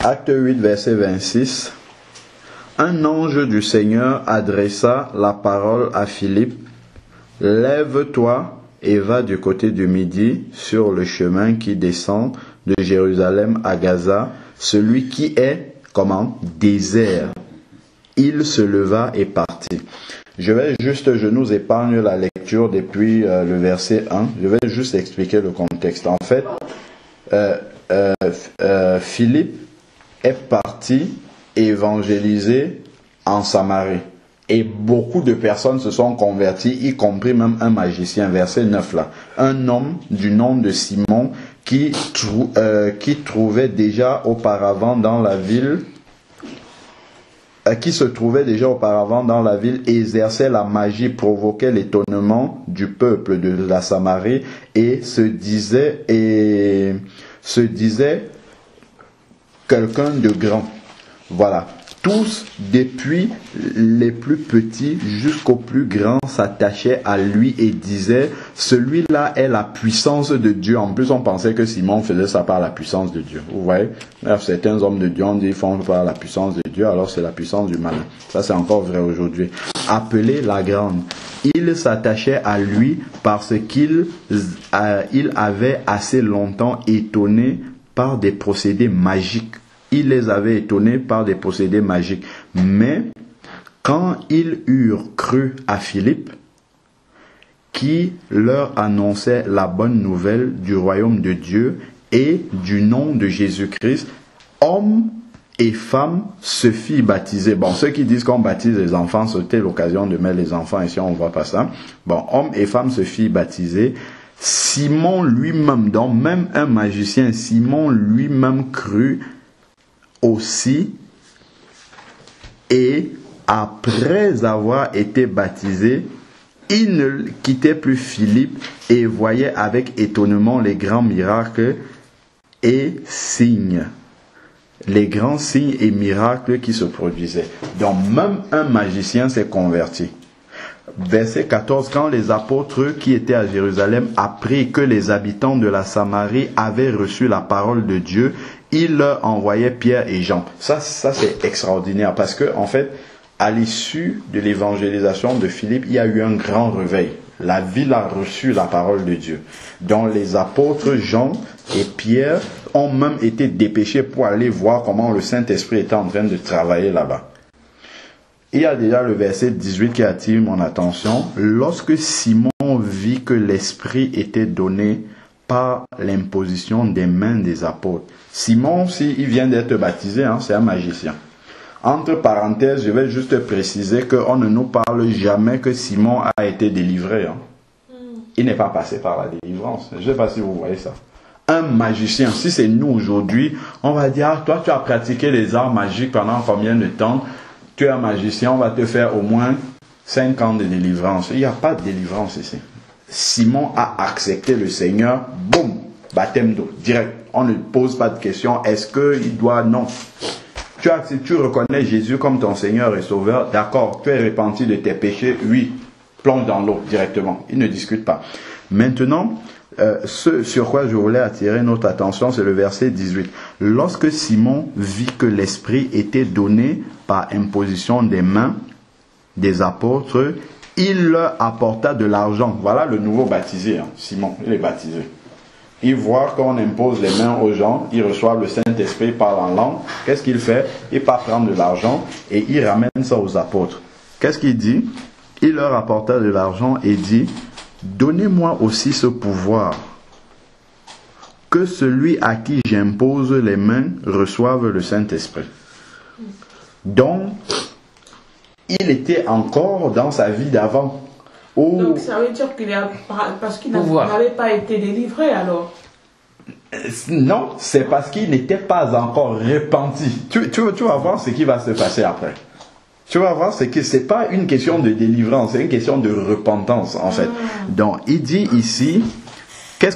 Acte 8, verset 26. Un ange du Seigneur adressa la parole à Philippe. Lève-toi et va du côté du midi sur le chemin qui descend de Jérusalem à Gaza, celui qui est, désert. Il se leva et partit. Je nous épargne la lecture depuis le verset 1. Je vais juste expliquer le contexte. En fait, Philippe est parti évangéliser en Samarie. Et beaucoup de personnes se sont converties, y compris même un magicien. Verset 9 là. Un homme du nom de Simon qui trouvait déjà auparavant dans la ville, qui se trouvait déjà auparavant dans la ville, exerçait la magie, provoquait l'étonnement du peuple de la Samarie et se disait quelqu'un de grand. Voilà. Tous, depuis les plus petits jusqu'aux plus grands, s'attachaient à lui et disaient, celui-là est la puissance de Dieu. En plus, on pensait que Simon faisait ça par la puissance de Dieu. Vous voyez, certains hommes de Dieu ont dit, ils font par la puissance de Dieu, alors c'est la puissance du malin. Ça, c'est encore vrai aujourd'hui. Appelé la grande. Il s'attachait à lui parce qu'il avait assez longtemps étonné par des procédés magiques. Il les avait étonnés par des procédés magiques. Mais quand ils eurent cru à Philippe, qui leur annonçait la bonne nouvelle du royaume de Dieu et du nom de Jésus-Christ, hommes et femmes se firent baptiser. Bon, ceux qui disent qu'on baptise les enfants, c'était l'occasion de mettre les enfants ici, on ne voit pas ça. Bon, hommes et femmes se firent baptiser. Simon lui-même, donc même un magicien, Simon lui-même crut aussi, et après avoir été baptisé, il ne quittait plus Philippe et voyait avec étonnement les grands miracles et signes. Les grands signes et miracles qui se produisaient. Donc même un magicien s'est converti. Verset 14, quand les apôtres qui étaient à Jérusalem apprirent que les habitants de la Samarie avaient reçu la parole de Dieu, ils leur envoyaient Pierre et Jean. Ça c'est extraordinaire parce que, en fait, à l'issue de l'évangélisation de Philippe, il y a eu un grand réveil. La ville a reçu la parole de Dieu. Donc les apôtres Jean et Pierre ont même été dépêchés pour aller voir comment le Saint-Esprit était en train de travailler là-bas. Il y a déjà le verset 18 qui attire mon attention. Lorsque Simon vit que l'Esprit était donné par l'imposition des mains des apôtres. Simon, s'il vient d'être baptisé, c'est un magicien. Entre parenthèses, je vais juste préciser qu'on ne nous parle jamais que Simon a été délivré. Il n'est pas passé par la délivrance. Je ne sais pas si vous voyez ça. Un magicien, si c'est nous aujourd'hui, on va dire, toi tu as pratiqué les arts magiques pendant combien de temps? Tu es un magicien, on va te faire au moins 5 ans de délivrance. Il n'y a pas de délivrance ici. Simon a accepté le Seigneur, boum, baptême d'eau, direct. On ne pose pas de question, est-ce qu'il doit, non. Tu reconnais Jésus comme ton Seigneur et Sauveur, d'accord, tu es repenti de tes péchés, oui, plonge dans l'eau directement. Il ne discute pas. Maintenant, ce sur quoi je voulais attirer notre attention, c'est le verset 18. Lorsque Simon vit que l'Esprit était donné par imposition des mains des apôtres, il leur apporta de l'argent. Voilà le nouveau baptisé, Simon, il est baptisé. Il voit qu'on impose les mains aux gens, ils reçoivent le Saint-Esprit, parlent en langue. Qu'est-ce qu'il fait? Il part prendre de l'argent et il ramène ça aux apôtres. Qu'est-ce qu'il dit? Il leur apporta de l'argent et dit, donnez-moi aussi ce pouvoir, que celui à qui j'impose les mains reçoive le Saint-Esprit. Donc, il était encore dans sa vie d'avant. Donc ça veut dire qu'il a, parce qu'il n'avait pas été délivré alors. Non, c'est parce qu'il n'était pas encore repenti. Tu vas voir ce qui va se passer après. Tu vas voir, c'est que c'est pas une question de délivrance, c'est une question de repentance en fait. Donc il dit ici,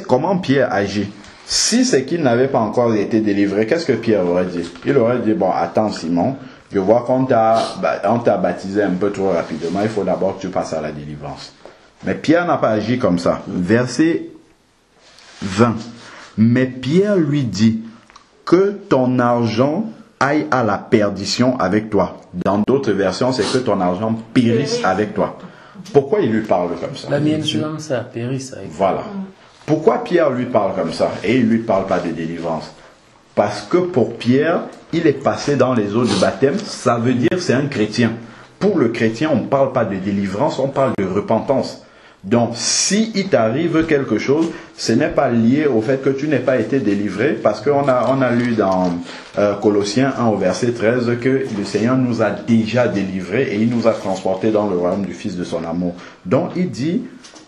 comment Pierre agit? Si c'est qu'il n'avait pas encore été délivré, qu'est-ce que Pierre aurait dit? Il aurait dit, bon, attends Simon, je vois qu'on t'a baptisé un peu trop rapidement, il faut d'abord que tu passes à la délivrance. Mais Pierre n'a pas agi comme ça. Verset 20. Mais Pierre lui dit, que ton argent aille à la perdition avec toi. Dans d'autres versions, c'est que ton argent périsse avec toi. Pourquoi il lui parle comme ça? La mienne, ça périsse avec toi. Voilà. Pourquoi Pierre lui parle comme ça et il ne lui parle pas de délivrance? Parce que pour Pierre, il est passé dans les eaux du baptême, ça veut dire c'est un chrétien. Pour le chrétien, on ne parle pas de délivrance, on parle de repentance. Donc, si il t'arrive quelque chose, ce n'est pas lié au fait que tu n'aies pas été délivré, parce qu'on a lu dans Colossiens 1 au verset 13 que le Seigneur nous a déjà délivrés et il nous a transportés dans le royaume du Fils de son amour. Donc, il dit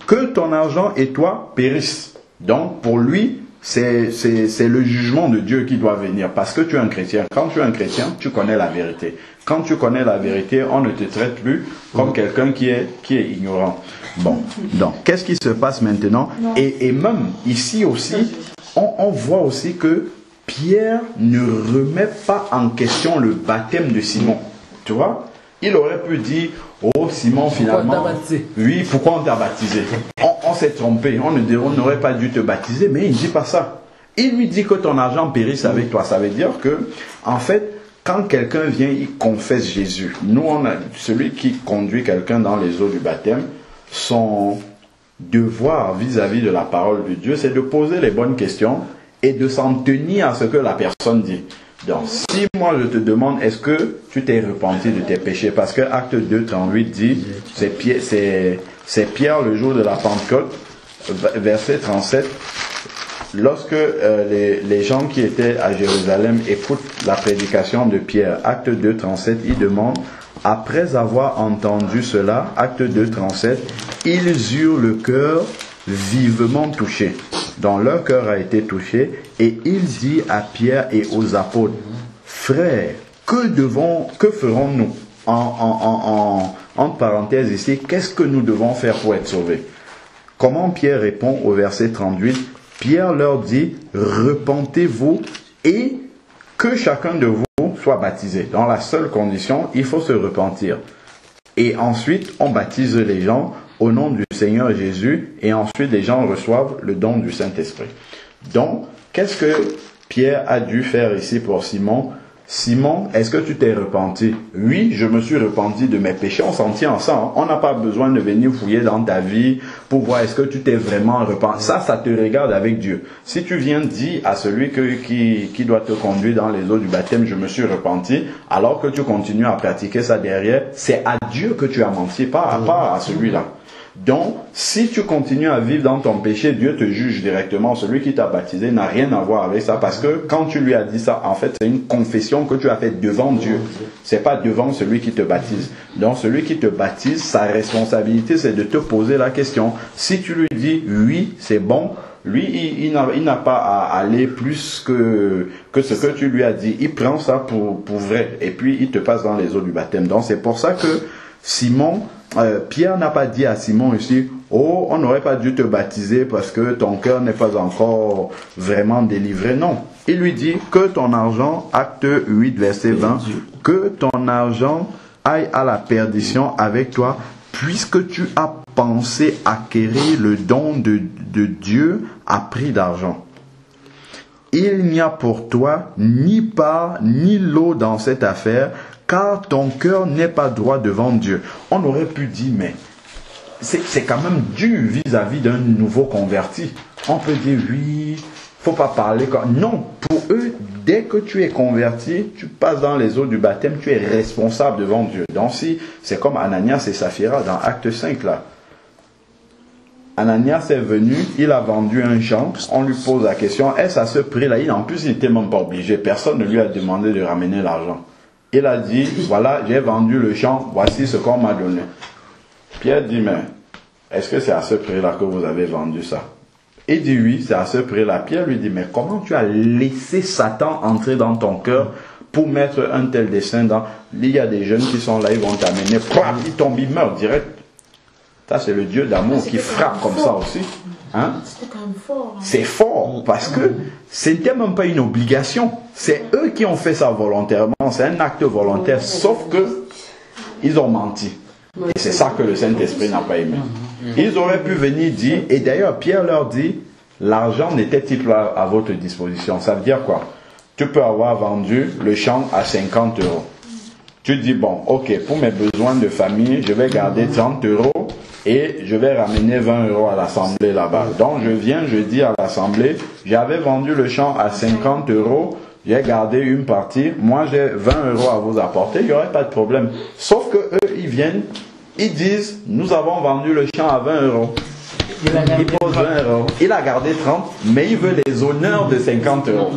que ton argent et toi périssent. Donc, pour lui, c'est le jugement de Dieu qui doit venir, parce que tu es un chrétien. Quand tu es un chrétien, tu connais la vérité. Quand tu connais la vérité, on ne te traite plus comme quelqu'un qui est ignorant. Bon, donc, qu'est-ce qui se passe maintenant? Et même ici aussi, on voit aussi que Pierre ne remet pas en question le baptême de Simon. Tu vois? Il aurait pu dire, oh Simon, finalement, oui, pourquoi on t'a baptisé? On s'est trompé, on n'aurait pas dû te baptiser, mais il ne dit pas ça. Il lui dit que ton argent périsse avec toi. Ça veut dire que, en fait, quand quelqu'un vient, il confesse Jésus. Nous, on a celui qui conduit quelqu'un dans les eaux du baptême, son devoir vis-à-vis de la parole de Dieu, c'est de poser les bonnes questions et de s'en tenir à ce que la personne dit. Donc, si moi je te demande, est-ce que tu t'es repenti de tes péchés? Parce que Acte 2, 38 dit, c'est Pierre le jour de la Pentecôte, verset 37, lorsque les gens qui étaient à Jérusalem écoutent la prédication de Pierre, Acte 2, 37, ils demandent, après avoir entendu cela, Acte 2, 37, ils eurent le cœur vivement touché. Donc leur cœur a été touché et il dit à Pierre et aux apôtres, frères, que ferons-nous? En parenthèse ici, qu'est-ce que nous devons faire pour être sauvés? Comment Pierre répond au verset 38? Pierre leur dit, repentez-vous et que chacun de vous soit baptisé. Dans la seule condition, il faut se repentir. Et ensuite, on baptise les gens au nom du Seigneur Jésus, et ensuite les gens reçoivent le don du Saint-Esprit. Donc, qu'est-ce que Pierre a dû faire ici pour Simon? Simon, est-ce que tu t'es repenti? Oui, je me suis repenti de mes péchés. On s'en tient à ça. Hein? On n'a pas besoin de venir fouiller dans ta vie pour voir est-ce que tu t'es vraiment repenti. Ça te regarde avec Dieu. Si tu viens dire à celui qui doit te conduire dans les eaux du baptême, je me suis repenti, alors que tu continues à pratiquer ça derrière, c'est à Dieu que tu as menti, pas à celui-là. Donc, si tu continues à vivre dans ton péché, Dieu te juge directement. Celui qui t'a baptisé n'a rien à voir avec ça, parce que quand tu lui as dit ça, en fait, c'est une confession que tu as faite devant Dieu. C'est pas devant celui qui te baptise. Donc, celui qui te baptise, sa responsabilité, c'est de te poser la question. Si tu lui dis oui, c'est bon, lui, il n'a pas à aller plus que ce que tu lui as dit. Il prend ça pour vrai, et puis il te passe dans les eaux du baptême. Donc, c'est pour ça que Pierre n'a pas dit à Simon ici, oh, on n'aurait pas dû te baptiser parce que ton cœur n'est pas encore vraiment délivré. Non. Il lui dit que ton argent, Acte 8, verset 20, que ton argent aille à la perdition avec toi, puisque tu as pensé acquérir le don de Dieu à prix d'argent. Il n'y a pour toi ni part ni lot dans cette affaire, car ton cœur n'est pas droit devant Dieu. On aurait pu dire, mais c'est quand même dur vis-à-vis d'un nouveau converti. On peut dire, oui, faut pas parler comme... Non, pour eux, dès que tu es converti, tu passes dans les eaux du baptême, tu es responsable devant Dieu. Donc si, c'est comme Ananias et Saphira dans Acte 5 là. Ananias est venu, il a vendu un champ, on lui pose la question, est-ce à ce prix-là? En plus, il n'était même pas obligé, personne ne lui a demandé de ramener l'argent. Il a dit, voilà, j'ai vendu le champ, voici ce qu'on m'a donné. Pierre dit, mais est-ce que c'est à ce prix-là que vous avez vendu ça? Il dit, oui, c'est à ce prix-là. Pierre lui dit, mais comment tu as laissé Satan entrer dans ton cœur pour mettre un tel dessein dans... Il y a des jeunes qui sont là, ils vont t'amener, ils tombent, ils meurent direct. Ça, c'est le Dieu d'amour qui frappe comme ça aussi. Hein? C'était quand même fort. Hein. C'est fort parce que c'était même pas une obligation. C'est eux qui ont fait ça volontairement. C'est un acte volontaire, sauf que ils ont menti. Et c'est ça que le Saint-Esprit n'a pas aimé. Ils auraient pu venir dire, et d'ailleurs Pierre leur dit, l'argent n'était-il pas à votre disposition? Ça veut dire quoi? tu peux avoir vendu le champ à 50 euros. Tu dis, bon, ok, pour mes besoins de famille, je vais garder 30 euros et je vais ramener 20 euros à l'assemblée là-bas. Donc, je viens, je dis à l'assemblée, j'avais vendu le champ à 50 euros, j'ai gardé une partie, moi j'ai 20 euros à vous apporter, il n'y aurait pas de problème. Sauf que eux, ils viennent, ils disent, nous avons vendu le champ à 20 euros. Il pose 20 euros. Il a gardé 30, mais il veut les honneurs de 50 euros.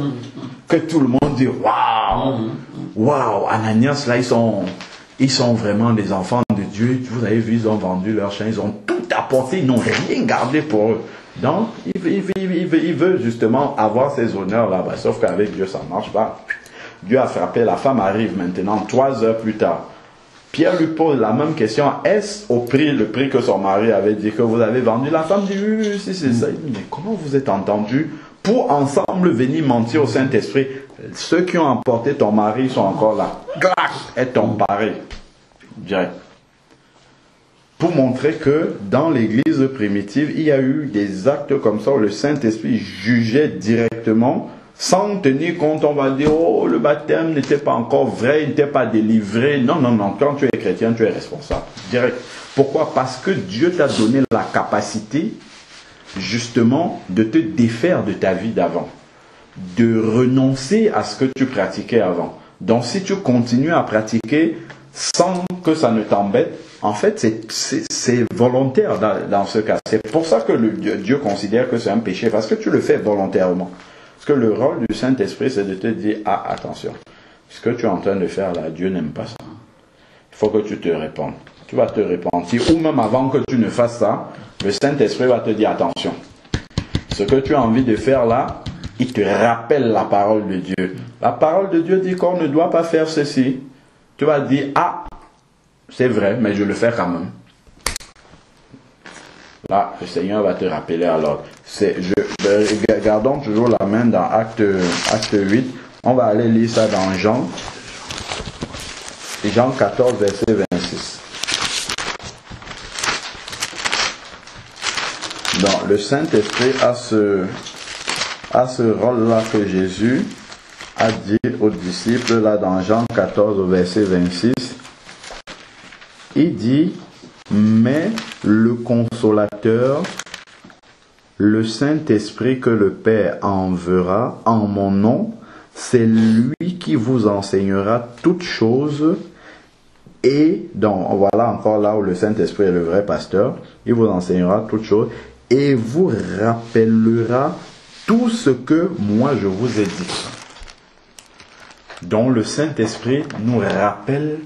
Que tout le monde dit, waouh, waouh, Ananias, là, ils sont vraiment des enfants de Dieu. Vous avez vu, ils ont vendu leur champ, ils ont tout apporté, ils n'ont rien gardé pour eux. Donc, il veut justement avoir ces honneurs là-bas. Sauf qu'avec Dieu, ça ne marche pas. Dieu a frappé, la femme arrive maintenant, 3 heures plus tard. Pierre lui pose la même question. Est-ce le prix que son mari avait dit que vous avez vendu? La femme dit oui, si c'est ça. Il dit, mais comment vous êtes entendus pour ensemble venir mentir au Saint-Esprit? Ceux qui ont emporté ton mari sont encore là. Glac, est emparé. Direct. Pour montrer que dans l'église primitive, il y a eu des actes comme ça où le Saint-Esprit jugeait directement. Sans tenir compte, on va dire, oh, le baptême n'était pas encore vrai, il n'était pas délivré. Non, non, non, quand tu es chrétien, tu es responsable. Direct. Pourquoi? Parce que Dieu t'a donné la capacité, justement, de te défaire de ta vie d'avant. De renoncer à ce que tu pratiquais avant. Donc, si tu continues à pratiquer sans que ça ne t'embête, en fait, c'est volontaire dans ce cas. C'est pour ça que Dieu considère que c'est un péché, parce que tu le fais volontairement. Parce que le rôle du Saint-Esprit, c'est de te dire, ah, attention, ce que tu es en train de faire là, Dieu n'aime pas ça. Il faut que tu te répandes. Tu vas te repentir, ou même avant que tu ne fasses ça, le Saint-Esprit va te dire, attention, ce que tu as envie de faire là, il te rappelle la parole de Dieu. La parole de Dieu dit qu'on ne doit pas faire ceci. Tu vas dire, ah, c'est vrai, mais je le fais quand même. Là, le Seigneur va te rappeler alors. Gardons toujours la main dans acte 8. On va aller lire ça dans Jean 14, verset 26. Donc, le Saint-Esprit a ce rôle-là que Jésus a dit aux disciples, là dans Jean 14, verset 26. Il dit, mais le Consolateur, le Saint-Esprit que le Père enverra en mon nom, c'est lui qui vous enseignera toutes choses. Et donc, voilà encore là où le Saint-Esprit est le vrai pasteur. Il vous enseignera toutes choses et vous rappellera tout ce que moi je vous ai dit. Donc, le Saint-Esprit nous rappelle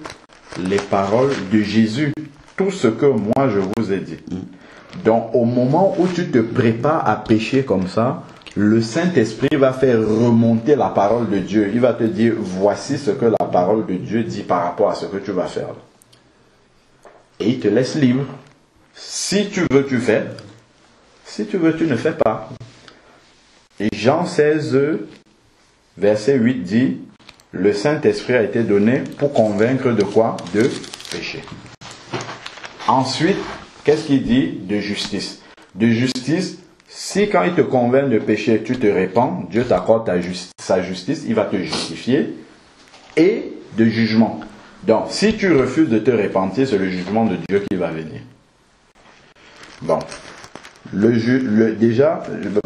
les paroles de Jésus. Tout ce que moi je vous ai dit. Donc au moment où tu te prépares à pécher comme ça, le Saint-Esprit va faire remonter la parole de Dieu. Il va te dire, voici ce que la parole de Dieu dit par rapport à ce que tu vas faire. Et il te laisse libre. Si tu veux, tu fais. Si tu veux, tu ne fais pas. Et Jean 16, verset 8 dit, le Saint-Esprit a été donné pour convaincre de quoi? De péché. Ensuite, qu'est-ce qu'il dit? De justice. De justice, si quand il te convainc de péché, tu te répands, Dieu t'accorde sa justice, il va te justifier. Et de jugement. Donc, si tu refuses de te repentir, c'est le jugement de Dieu qui va venir. Bon. Déjà,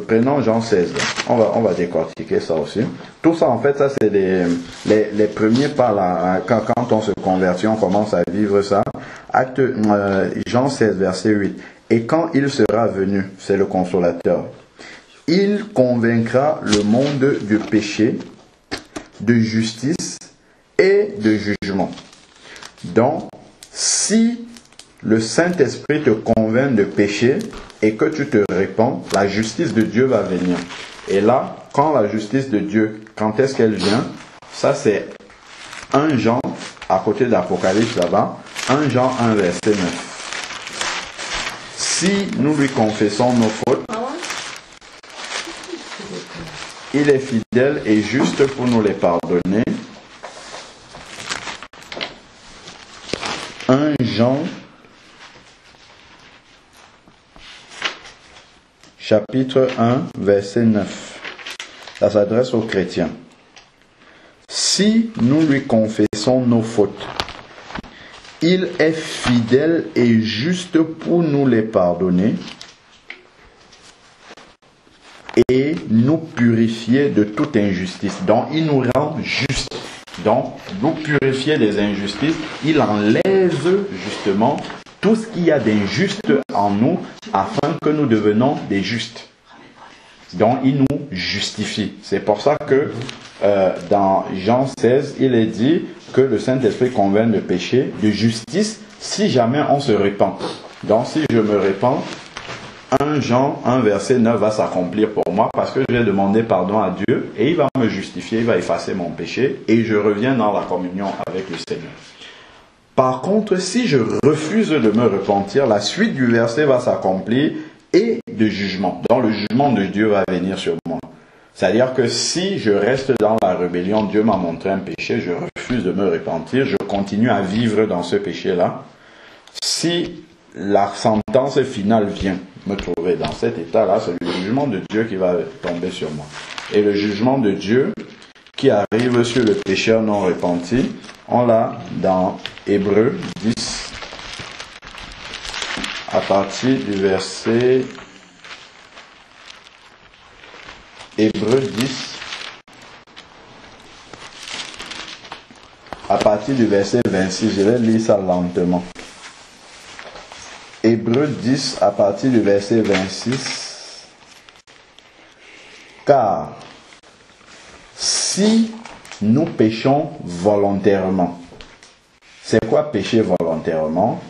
prenons Jean 16. On va décortiquer ça aussi. Tout ça, en fait, ça c'est les premiers pas là. Quand on se convertit, on commence à vivre ça. Jean 16, verset 8. Et quand il sera venu, c'est le Consolateur, il convaincra le monde du péché, de justice et de jugement. Donc, si le Saint-Esprit te convainc de péché et que tu te répands, la justice de Dieu va venir. Et là, quand la justice de Dieu, quand est-ce qu'elle vient? Ça c'est 1 Jean, à côté d'Apocalypse là-bas, 1 Jean 1 verset 9. Si nous lui confessons nos fautes, il est fidèle et juste pour nous les pardonner. 1 Jean chapitre 1 verset 9. Ça s'adresse aux chrétiens. si nous lui confessons nos fautes, il est fidèle et juste pour nous les pardonner et nous purifier de toute injustice. Donc, il nous rend justes. Donc, nous purifier des injustices, il enlève justement tout ce qu'il y a d'injuste en nous afin que nous devenions des justes. Donc, il nous justifie. C'est pour ça que dans Jean 16, il est dit que le Saint-Esprit convainc de péché, de justice, si jamais on se répand. Donc, si je me répands, 1 Jean 1 verset 9 va s'accomplir pour moi parce que je vais demander pardon à Dieu et il va me justifier, il va effacer mon péché et je reviens dans la communion avec le Seigneur. Par contre, si je refuse de me repentir, la suite du verset va s'accomplir et de jugement. Donc le jugement de Dieu va venir sur moi. C'est-à-dire que si je reste dans la rébellion, Dieu m'a montré un péché, je refuse de me repentir, je continue à vivre dans ce péché-là. Si la sentence finale vient me trouver dans cet état-là, c'est le jugement de Dieu qui va tomber sur moi. Et le jugement de Dieu qui arrive sur le pécheur non repenti, on l'a dans Hébreux 10, à partir du verset Hébreux 10, à partir du verset 26, je vais lire ça lentement. Hébreux 10 à partir du verset 26. Car si nous péchons volontairement, c'est quoi pécher volontairement?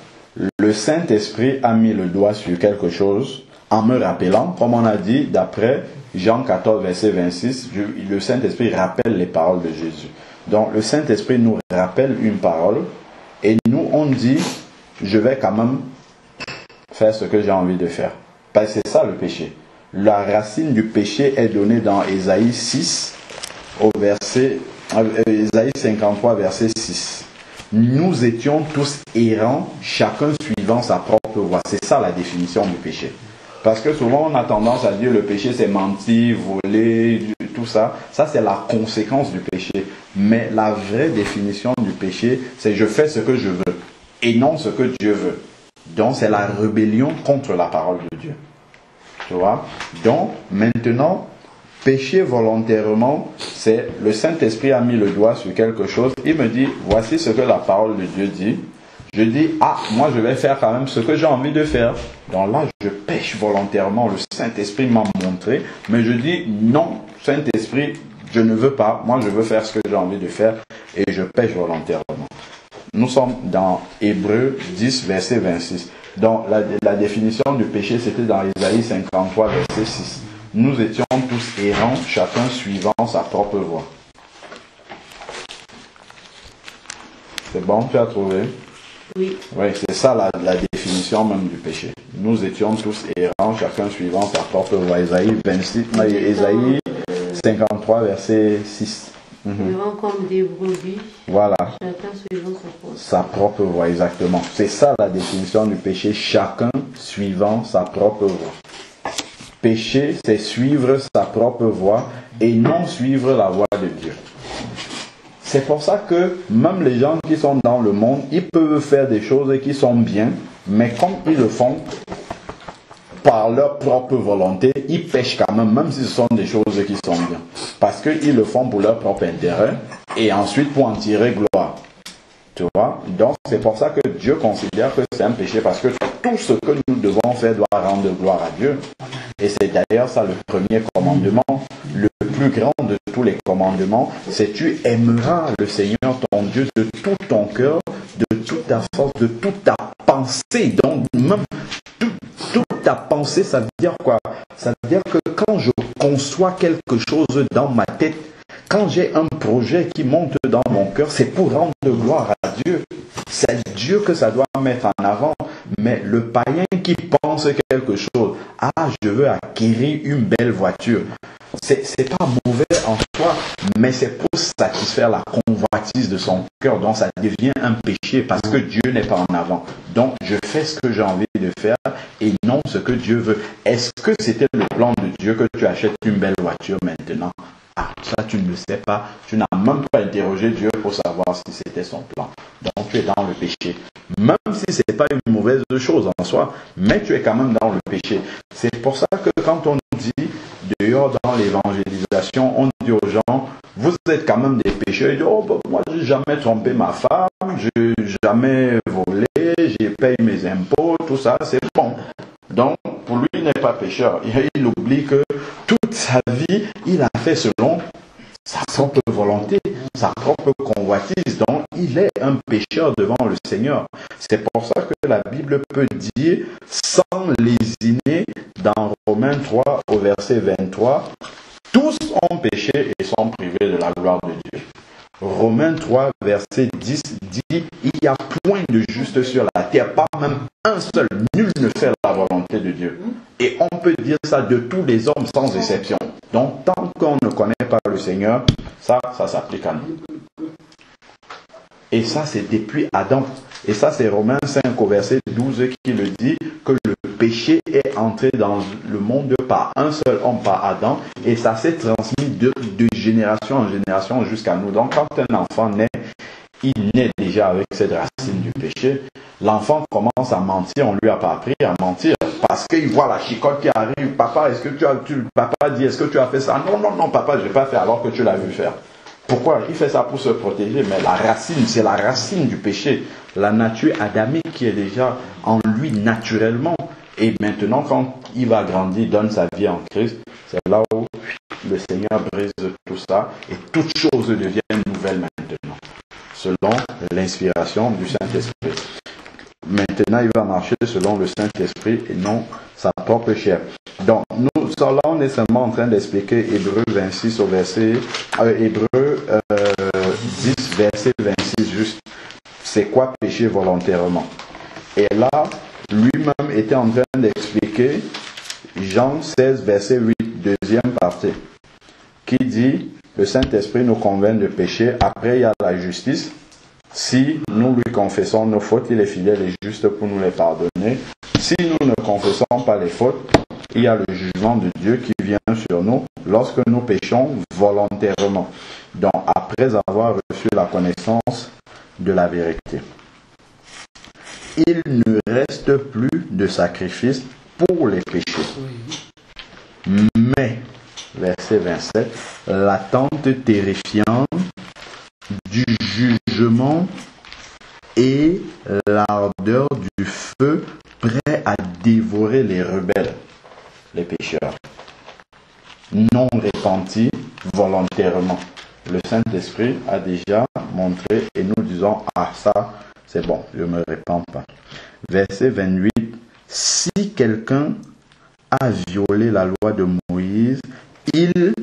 Le Saint-Esprit a mis le doigt sur quelque chose en me rappelant, comme on a dit d'après Jean 14 verset 26, le Saint-Esprit rappelle les paroles de Jésus. Donc le Saint-Esprit nous rappelle une parole et nous on dit, je vais quand même faire ce que j'ai envie de faire. Parce que c'est ça le péché. La racine du péché est donnée dans Ésaïe 6, au verset, Ésaïe 53, verset 6. Nous étions tous errants, chacun suivant sa propre voie. C'est ça la définition du péché. Parce que souvent on a tendance à dire le péché c'est mentir, voler, tout ça. Ça c'est la conséquence du péché. Mais la vraie définition du péché, c'est je fais ce que je veux et non ce que Dieu veut. Donc c'est la rébellion contre la parole de Dieu. Tu vois? Donc maintenant, pécher volontairement, c'est le Saint-Esprit a mis le doigt sur quelque chose. Il me dit, voici ce que la parole de Dieu dit. Je dis, moi je vais faire quand même ce que j'ai envie de faire. Donc là, je pêche volontairement. Le Saint-Esprit m'a montré. Mais je dis, non, Saint-Esprit, je ne veux pas. Moi je veux faire ce que j'ai envie de faire. Et je pêche volontairement. Nous sommes dans Hébreux 10, verset 26. Donc, la définition du péché, c'était dans Ésaïe 53, verset 6. Nous étions tous errants, chacun suivant sa propre voie. C'est bon, tu as trouvé? Oui. Oui, c'est ça la définition même du péché. Nous étions tous errants, chacun suivant sa propre voie. Ésaïe 53, verset 6. Comme des brebis. Voilà. Chacun suivant sa propre voie, exactement. C'est ça la définition du péché, chacun suivant sa propre voie. Péché, c'est suivre sa propre voie et non suivre la voie de Dieu. C'est pour ça que même les gens qui sont dans le monde, ils peuvent faire des choses qui sont bien, mais comme ils le font par leur propre volonté, ils pêchent quand même si ce sont des choses qui sont bien. Parce qu'ils le font pour leur propre intérêt et ensuite pour en tirer gloire. Tu vois? Donc c'est pour ça que Dieu considère que c'est un péché, parce que tout ce que nous devons faire doit rendre gloire à Dieu. Et c'est d'ailleurs ça le premier commandement, le plus grand de tous les commandements, c'est tu aimeras le Seigneur ton Dieu de tout ton cœur, de toute ta force, de toute ta pensée. Donc même toute ta pensée, ça veut dire quoi? Ça veut dire que quand je conçois quelque chose dans ma tête, quand j'ai un projet qui monte dans mon cœur, c'est pour rendre gloire à Dieu. C'est Dieu que ça doit mettre en avant. Mais le païen qui pense quelque chose, je veux acquérir une belle voiture. C'est pas mauvais en soi, mais c'est pour satisfaire la convoitise de son cœur. Donc ça devient un péché parce que Dieu n'est pas en avant. Donc je fais ce que j'ai envie de faire et non ce que Dieu veut. Est-ce que c'était le plan de Dieu que tu achètes une belle voiture maintenant? Ah, ça tu ne le sais pas, tu n'as même pas interrogé Dieu pour savoir si c'était son plan. Donc tu es dans le péché. Même si ce n'est pas une mauvaise chose en soi, mais tu es quand même dans le péché. C'est pour ça que quand on dit dehors dans l'évangélisation, on dit aux gens, vous êtes quand même des pécheurs. Ils disent, oh, bah, moi j'ai jamais trompé ma femme, j'ai jamais volé, j'ai payé mes impôts, tout ça, c'est bon. Donc, pour lui, il n'est pas pécheur. Il oublie que toute sa vie, il a fait selon sa propre volonté, sa propre convoitise. Donc, il est un pécheur devant le Seigneur. C'est pour ça que la Bible peut dire, sans lésiner, dans Romains 3, au verset 23, tous ont péché et sont privés de la gloire de Dieu. Romains 3, verset 10 dit, il n'y a point de juste sur la terre, pas même un seul, nul ne fait la volonté de Dieu. Et on peut dire ça de tous les hommes sans exception. Donc tant qu'on ne connaît pas le Seigneur, ça s'applique à nous. Et ça c'est depuis Adam. Et ça c'est Romains 5 au verset 12 qui le dit, que le péché est entré dans le monde par un seul homme, par Adam, et ça s'est transmis de génération en génération jusqu'à nous. Donc quand un enfant naît, il naît déjà avec cette racine du péché. L'enfant commence à mentir, on ne lui a pas appris à mentir, parce qu'il voit la chicotte qui arrive. Papa, papa dit, est-ce que tu as fait ça? Non, papa, je n'ai pas fait alors que tu l'as vu faire. Pourquoi? Il fait ça pour se protéger, mais la racine, c'est la racine du péché. La nature adamique qui est déjà en lui naturellement. Et maintenant, quand il va grandir, donne sa vie en Christ, c'est là où le Seigneur brise tout ça et toutes choses deviennent nouvelles maintenant, selon l'inspiration du Saint-Esprit. Maintenant, il va marcher selon le Saint-Esprit et non sa propre chair. Donc, nous, là, on est seulement en train d'expliquer Hébreux 26 au verset, Hébreux 10, verset 26, juste, c'est quoi pécher volontairement. Et là, lui-même était en train d'expliquer Jean 16, verset 8, deuxième partie, qui dit, le Saint-Esprit nous convainc de pécher, après il y a la justice. Si nous lui confessons nos fautes, il est fidèle et juste pour nous les pardonner. Si nous ne confessons pas les fautes, il y a le jugement de Dieu qui vient sur nous lorsque nous péchons volontairement. Donc, après avoir reçu la connaissance de la vérité. Il ne reste plus de sacrifice pour les péchés. Mais, verset 27, l'attente terrifiante du jugement et l'ardeur du feu prêt à dévorer les rebelles, les pécheurs, non repentis volontairement. Le Saint-Esprit a déjà montré et nous disons, ah ça, c'est bon, je ne me répands pas. Verset 28, si quelqu'un a violé la loi de Moïse, il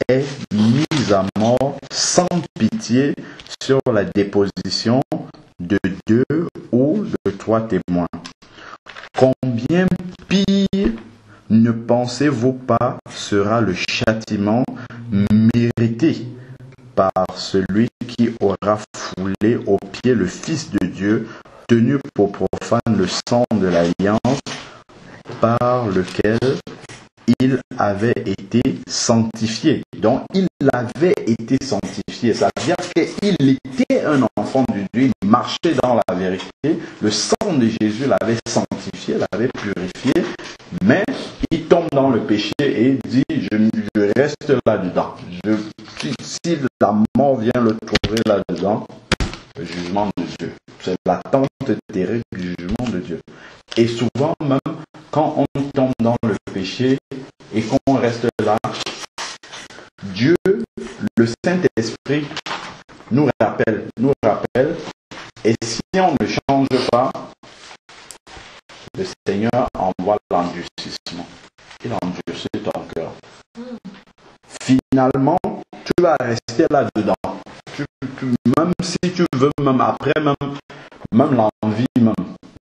est mis à mort sans pitié sur la déposition de 2 ou de 3 témoins. Combien pire ne pensez-vous pas sera le châtiment mérité par celui qui aura foulé aux pieds le Fils de Dieu, tenu pour profane le sang de l'alliance par lequel il avait été sanctifié. Donc, il avait été sanctifié. Ça veut dire qu'il était un enfant de Dieu, il marchait dans la vérité. Le sang de Jésus l'avait sanctifié, l'avait purifié. Mais il tombe dans le péché et dit, je reste là-dedans. Si la mort vient le trouver là-dedans, le jugement de Dieu. C'est l'attente terrible du jugement de Dieu. Et souvent, même quand on tombe dans le péché et qu'on reste là, Dieu, le Saint-Esprit, nous rappelle. Et si on ne change pas, le Seigneur envoie l'endurcissement. Il endurcit ton cœur. Finalement, tu vas rester là-dedans. Même si tu veux, même après, même l'envie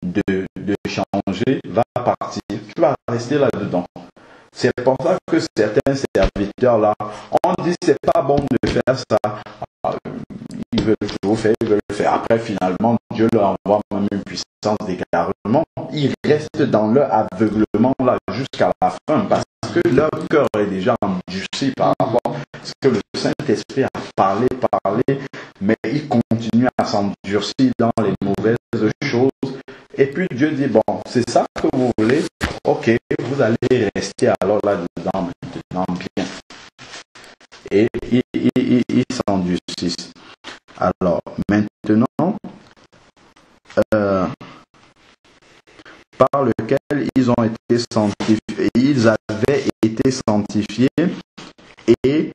de changer va partir. Tu vas rester là-dedans. C'est pour ça que certains serviteurs-là, on dit c'est pas bon de faire ça. Ils veulent toujours faire, ils veulent faire. Après, finalement, Dieu leur envoie même une puissance d'égarement. Ils restent dans leur aveuglement là jusqu'à la fin parce que leur cœur est déjà endurci par rapport. que le Saint-Esprit a parlé, mais il continue à s'endurcir dans les mauvaises choses. Et puis Dieu dit, bon, c'est ça que vous voulez, ok, vous allez rester alors là-dedans, maintenant bien. Et ils s'endurcissent. Alors, maintenant, par lequel ils ont été sanctifiés, ils avaient été sanctifiés, et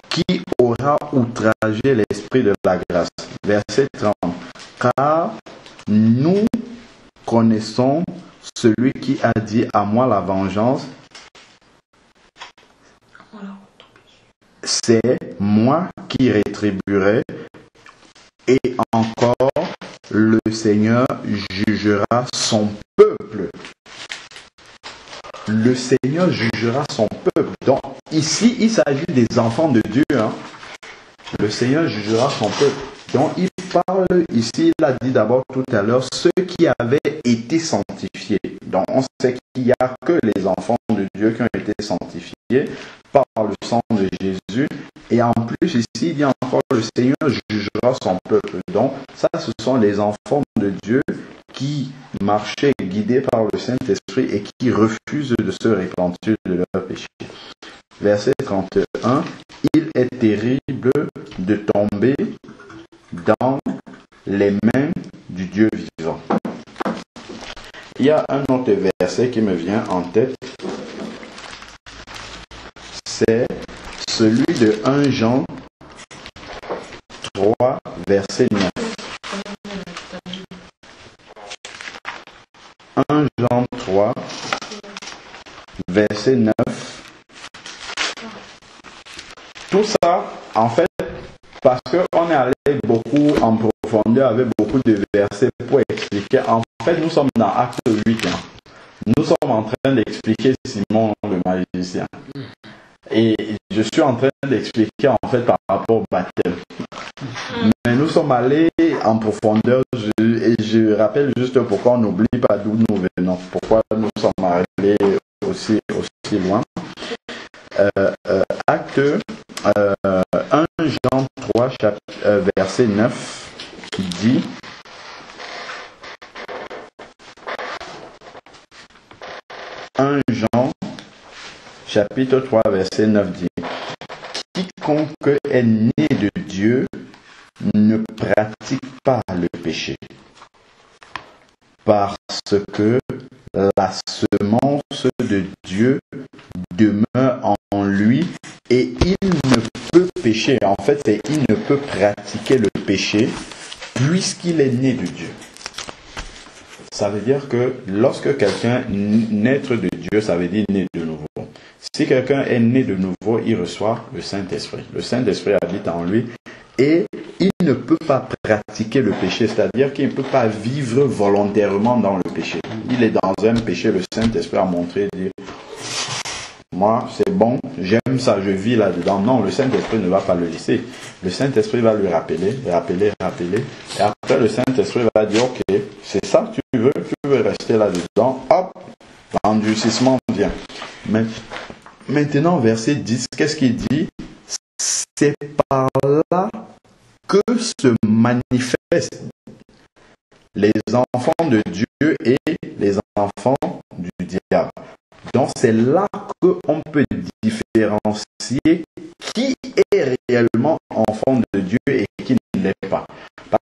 qui aura outragé l'esprit de la grâce. Verset 30. Car nous connaissons celui qui a dit à moi la vengeance, c'est moi qui rétribuerai, et encore le Seigneur jugera son peuple. Le Seigneur jugera son peuple. Donc ici, il s'agit des enfants de Dieu. Le Seigneur jugera son peuple. Donc il parle ici, il a dit d'abord tout à l'heure, ceux qui avaient été sanctifiés. Donc on sait qu'il n'y a que les enfants de Dieu qui ont été sanctifiés par le sang de Jésus. Et en plus ici, il dit encore, le Seigneur jugera son peuple. Donc ça, ce sont les enfants de Dieu qui marchaient guidés par le Saint-Esprit et qui refusent de se repentir de leurs péchés. Verset 31, il est terrible de tomber dans les mains du Dieu vivant. Il y a un autre verset qui me vient en tête. C'est celui de 1 Jean 3, verset 9. 1 Jean 3, verset 9. Tout ça, en fait, parce qu'on est allé beaucoup en profondeur avec beaucoup de versets pour expliquer. En fait, nous sommes dans Acte 8. Nous sommes en train d'expliquer Simon le magicien. Et je suis en train d'expliquer en fait par rapport au baptême. Mais nous sommes allés en profondeur et je rappelle juste pourquoi on n'oublie pas d'où nous venons. Pourquoi nous sommes allés aussi loin. Acte 1 Jean 3, verset 9 qui dit: Jean chapitre 3 verset 9 dit: quiconque est né de Dieu ne pratique pas le péché, parce que la semence de Dieu demeure en lui et il ne peut pécher. En fait, c'est il ne peut pratiquer le péché puisqu'il est né de Dieu. Ça veut dire que lorsque quelqu'un naît de Dieu, ça veut dire né de nouveau. Si quelqu'un est né de nouveau, il reçoit le Saint-Esprit. Le Saint-Esprit habite en lui et il ne peut pas pratiquer le péché, c'est-à-dire qu'il ne peut pas vivre volontairement dans le péché. Il est dans un péché, le Saint-Esprit a montré, dit: moi, c'est bon, j'aime ça, je vis là-dedans. Non, le Saint-Esprit ne va pas le laisser. Le Saint-Esprit va lui rappeler. Et après, le Saint-Esprit va dire: ok, c'est ça que tu veux rester là-dedans. Hop, l'endurcissement vient. Mais maintenant, verset 10, qu'est-ce qu'il dit? C'est par là que se manifestent les enfants de Dieu et les enfants du diable. Donc c'est là qu'on peut différencier qui est réellement enfant de Dieu et qui ne l'est pas.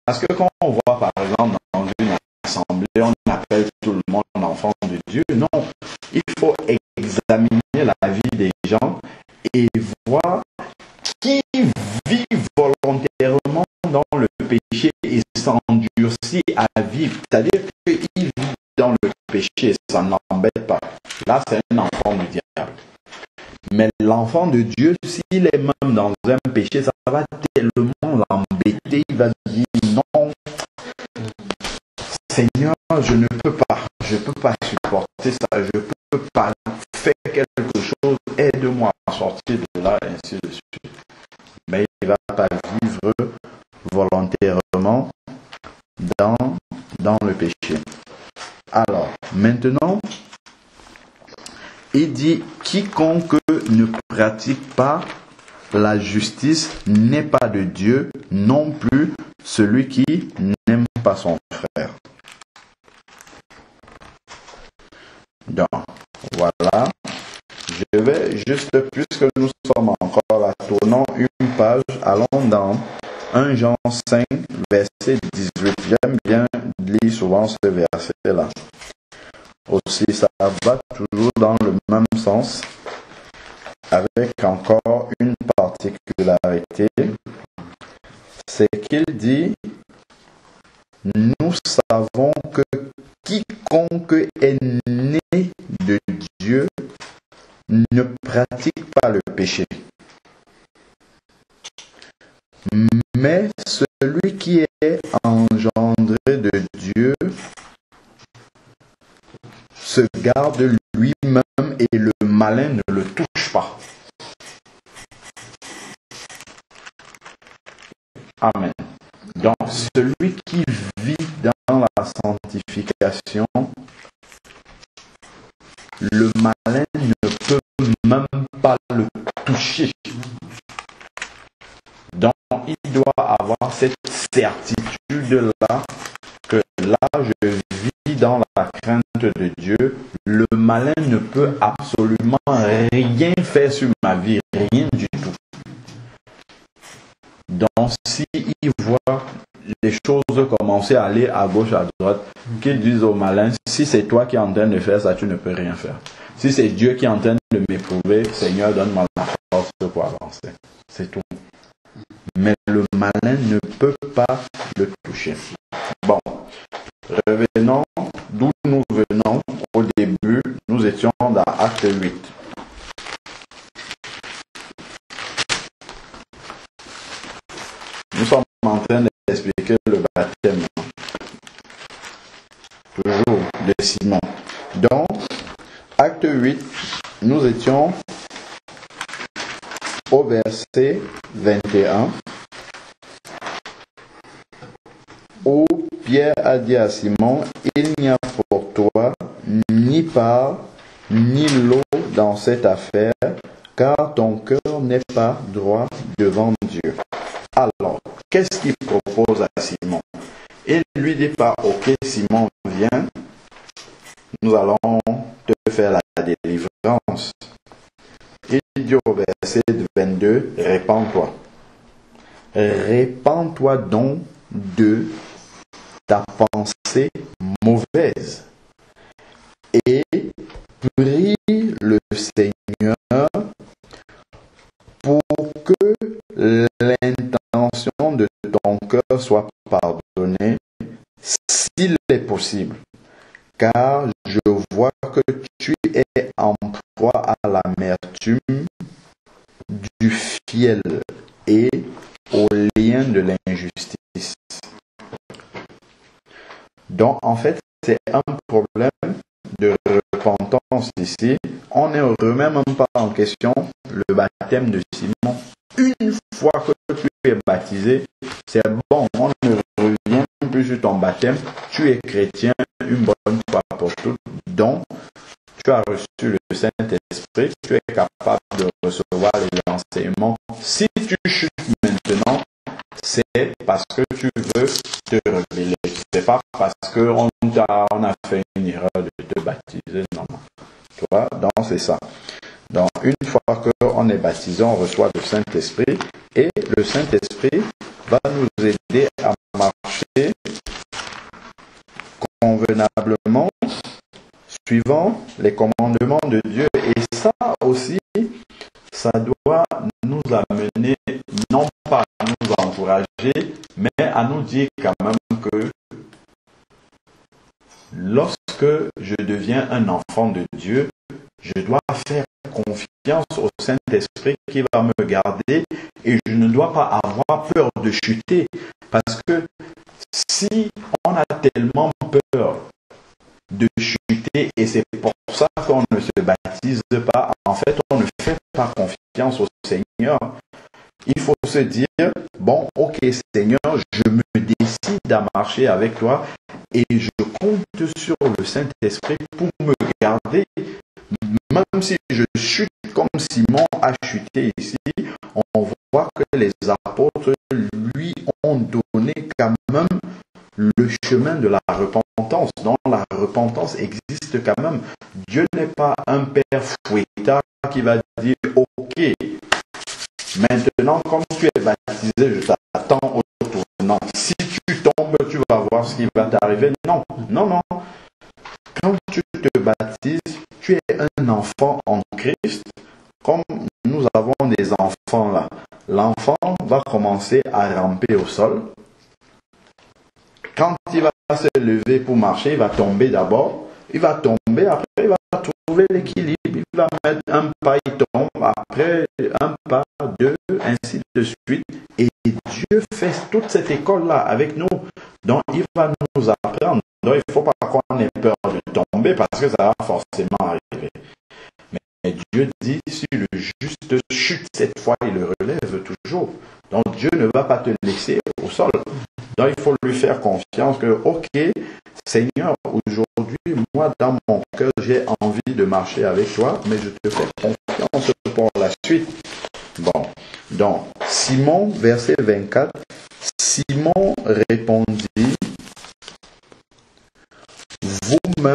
Parce que quand on voit par exemple dans une assemblée, on appelle tout le monde enfant de Dieu. Non, il faut examiner la vie des gens et voir qui vit volontairement dans le péché et s'endurcit à vivre. C'est-à-dire qu'il vit dans le péché, ça n'embête pas. Là, c'est un enfant du diable. Mais l'enfant de Dieu, s'il est même dans un péché, ça va tellement l'embêter. Il va dire: non, Seigneur, je ne peux pas supporter ça, je ne peux pas faire quelque chose, aide-moi à sortir de là, et ainsi de suite. Mais il ne va pas vivre volontairement dans le péché. Alors, maintenant, il dit: quiconque ne pratique pas la justice n'est pas de Dieu, non plus celui qui n'aime pas son frère. Donc, voilà. Je vais juste, puisque nous sommes encore là, tournons une page, allons dans 1 Jean 5, verset 18. J'aime bien lire souvent ce verset-là. Aussi, ça va toujours dans le même sens, avec encore une particularité. C'est qu'il dit, nous savons que quiconque est né de Dieu ne pratique pas le péché. Mais celui qui est engendré de Dieu se garde lui-même et le malin ne le touche pas. Amen. Donc, celui qui vit dans la sanctification, le malin ne peut même pas le toucher. Donc, il doit avoir cette certitude-là, que là, je vis dans la crainte de Dieu. Le malin ne peut absolument rien faire sur ma vie, rien du tout. Donc, s'il voit les choses commencer à aller à gauche, à droite, qu'il dise au malin, si c'est toi qui es en train de faire ça, tu ne peux rien faire. Si c'est Dieu qui est en train de m'éprouver, Seigneur, donne-moi la force pour avancer. C'est tout. Mais le malin ne peut pas le toucher. Bon, revenons d'où nous venons. Au début, nous étions dans Acte 8. Nous sommes en train d'expliquer le baptême. Toujours de Simon. Donc, Acte 8, nous étions au verset 21, où Pierre a dit à Simon, il n'y a pour toi ni part ni lot dans cette affaire, car ton cœur n'est pas droit devant Dieu. Alors, qu'est-ce qu'il propose à Simon? Il lui dit pas, ok Simon, viens, nous allons te faire la délivrance. Il dit au verset 22, répands-toi. Répands-toi donc de ta pensée mauvaise et prie le Seigneur pour que l'intention de ton cœur soit pardonnée s'il est possible. Car je vois que tu es en proie à l'amertume du fiel et au lien de l'injustice. Donc, en fait, c'est un problème de repentance ici. On ne remet même pas en question le baptême de Simon. Une fois que tu es baptisé, c'est bon, on ne revient plus sur ton baptême. Tu es chrétien une bonne fois pour toutes. Donc, tu as reçu le Saint-Esprit, tu es capable de recevoir les enseignements. Si tu chutes maintenant, c'est parce que tu veux te révéler. C'est pas parce qu'on a fait une erreur de te baptiser. Non. Tu vois, donc c'est ça. Donc, une fois qu'on est baptisé, on reçoit le Saint-Esprit et le Saint-Esprit va nous aider à marcher convenablement suivant les commandements de Dieu. Et ça aussi, ça doit nous amener, non pas à nous encourager, mais à nous dire quand même que lorsque je deviens un enfant de Dieu, je dois faire confiance au Saint-Esprit qui va me garder et je ne dois pas avoir peur de chuter. Parce que si on a tellement peur de chuter et c'est pour ça qu'on ne se baptise pas, en fait on ne fait pas confiance au Seigneur. Il faut se dire, bon, ok Seigneur, je me décide à marcher avec toi et je compte sur le Saint-Esprit pour me garder, même si je chute comme Simon a chuté ici, on voit que les apôtres lui ont donné quand même le chemin de la repentance. Donc la repentance existe quand même. Dieu n'est pas un père fouettard qui va dire ok, maintenant comme tu es baptisé, je t'attends au tournant. Si tu tombes, tu vas voir ce qui va t'arriver. Non, non, non. Quand tu te baptises, tu es un enfant en Christ. Comme nous avons des enfants là, l'enfant va commencer à ramper au sol. Quand il va se lever pour marcher, il va tomber d'abord. Il va tomber, après il va trouver l'équilibre. Il va mettre un pas, il tombe, après un pas, deux, ainsi de suite. Et Dieu fait toute cette école-là avec nous. Donc il va nous apprendre. Donc il ne faut pas qu'on ait peur de tomber parce que ça va forcément arriver. Mais Dieu dit, si le juste chute cette fois, il le relève toujours. Donc Dieu ne va pas te laisser au sol. Donc il faut lui faire confiance que, ok, Seigneur, aujourd'hui, moi dans mon cœur, j'ai envie de marcher avec toi, mais je te fais confiance pour la suite. Bon, donc Simon, verset 24, Simon répondit, vous-même,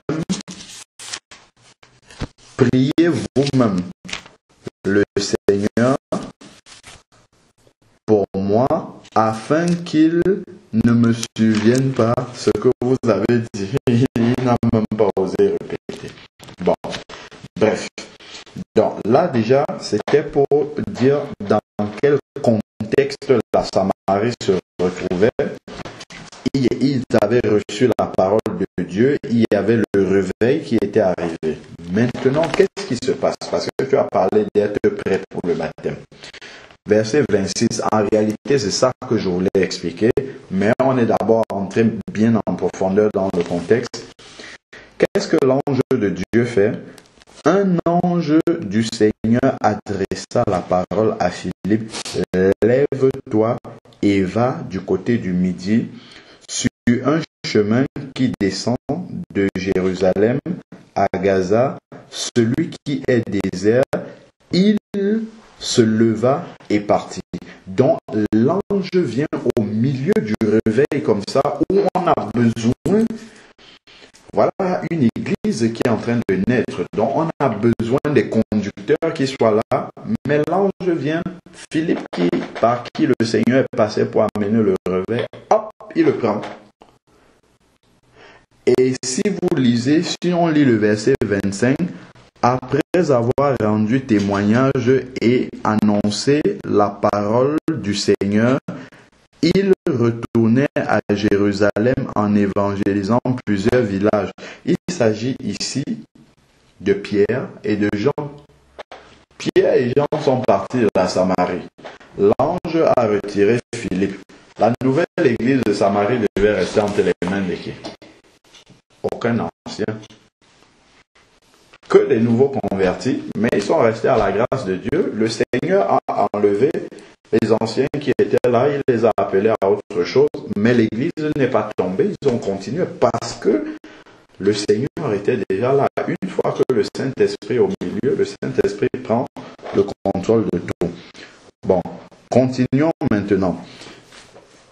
priez vous-même le Seigneur pour moi, afin qu'il ne me souvienne pas ce que vous avez dit. Il n'a même pas osé répéter. Bon, bref. Donc là déjà, c'était pour dire dans quel contexte la Samarie se retrouvait. Ils avaient reçu la parole de Dieu, il y avait le réveil qui était arrivé. Maintenant, qu'est-ce qui se passe? Parce que tu as parlé d'être prêt pour le baptême. Verset 26, en réalité, c'est ça que je voulais expliquer, mais on est d'abord entré bien en profondeur dans le contexte. Qu'est-ce que l'ange de Dieu fait? Un ange du Seigneur adressa la parole à Philippe, lève-toi et va du côté du midi, sur un chemin qui descend de Jérusalem à Gaza, celui qui est désert, il se leva et partit. Donc l'ange vient au milieu du réveil comme ça, où on a besoin, voilà une église qui est en train de naître. Donc on a besoin des conducteurs qui soient là, mais l'ange vient, Philippe par qui le Seigneur est passé pour amener le réveil, hop, il le prend. Et si vous lisez, si on lit le verset 25, après avoir rendu témoignage et annoncé la parole du Seigneur, il retournait à Jérusalem en évangélisant plusieurs villages. Il s'agit ici de Pierre et de Jean. Pierre et Jean sont partis de la Samarie. L'ange a retiré Philippe. La nouvelle église de Samarie devait rester entre les mains de qui? Aucun ancien. Que des nouveaux convertis, mais ils sont restés à la grâce de Dieu. Le Seigneur a enlevé les anciens qui étaient là, il les a appelés à autre chose, mais l'église n'est pas tombée, ils ont continué parce que le Seigneur était déjà là. Une fois que le Saint-Esprit est au milieu, le Saint-Esprit prend le contrôle de tout. Bon, continuons maintenant.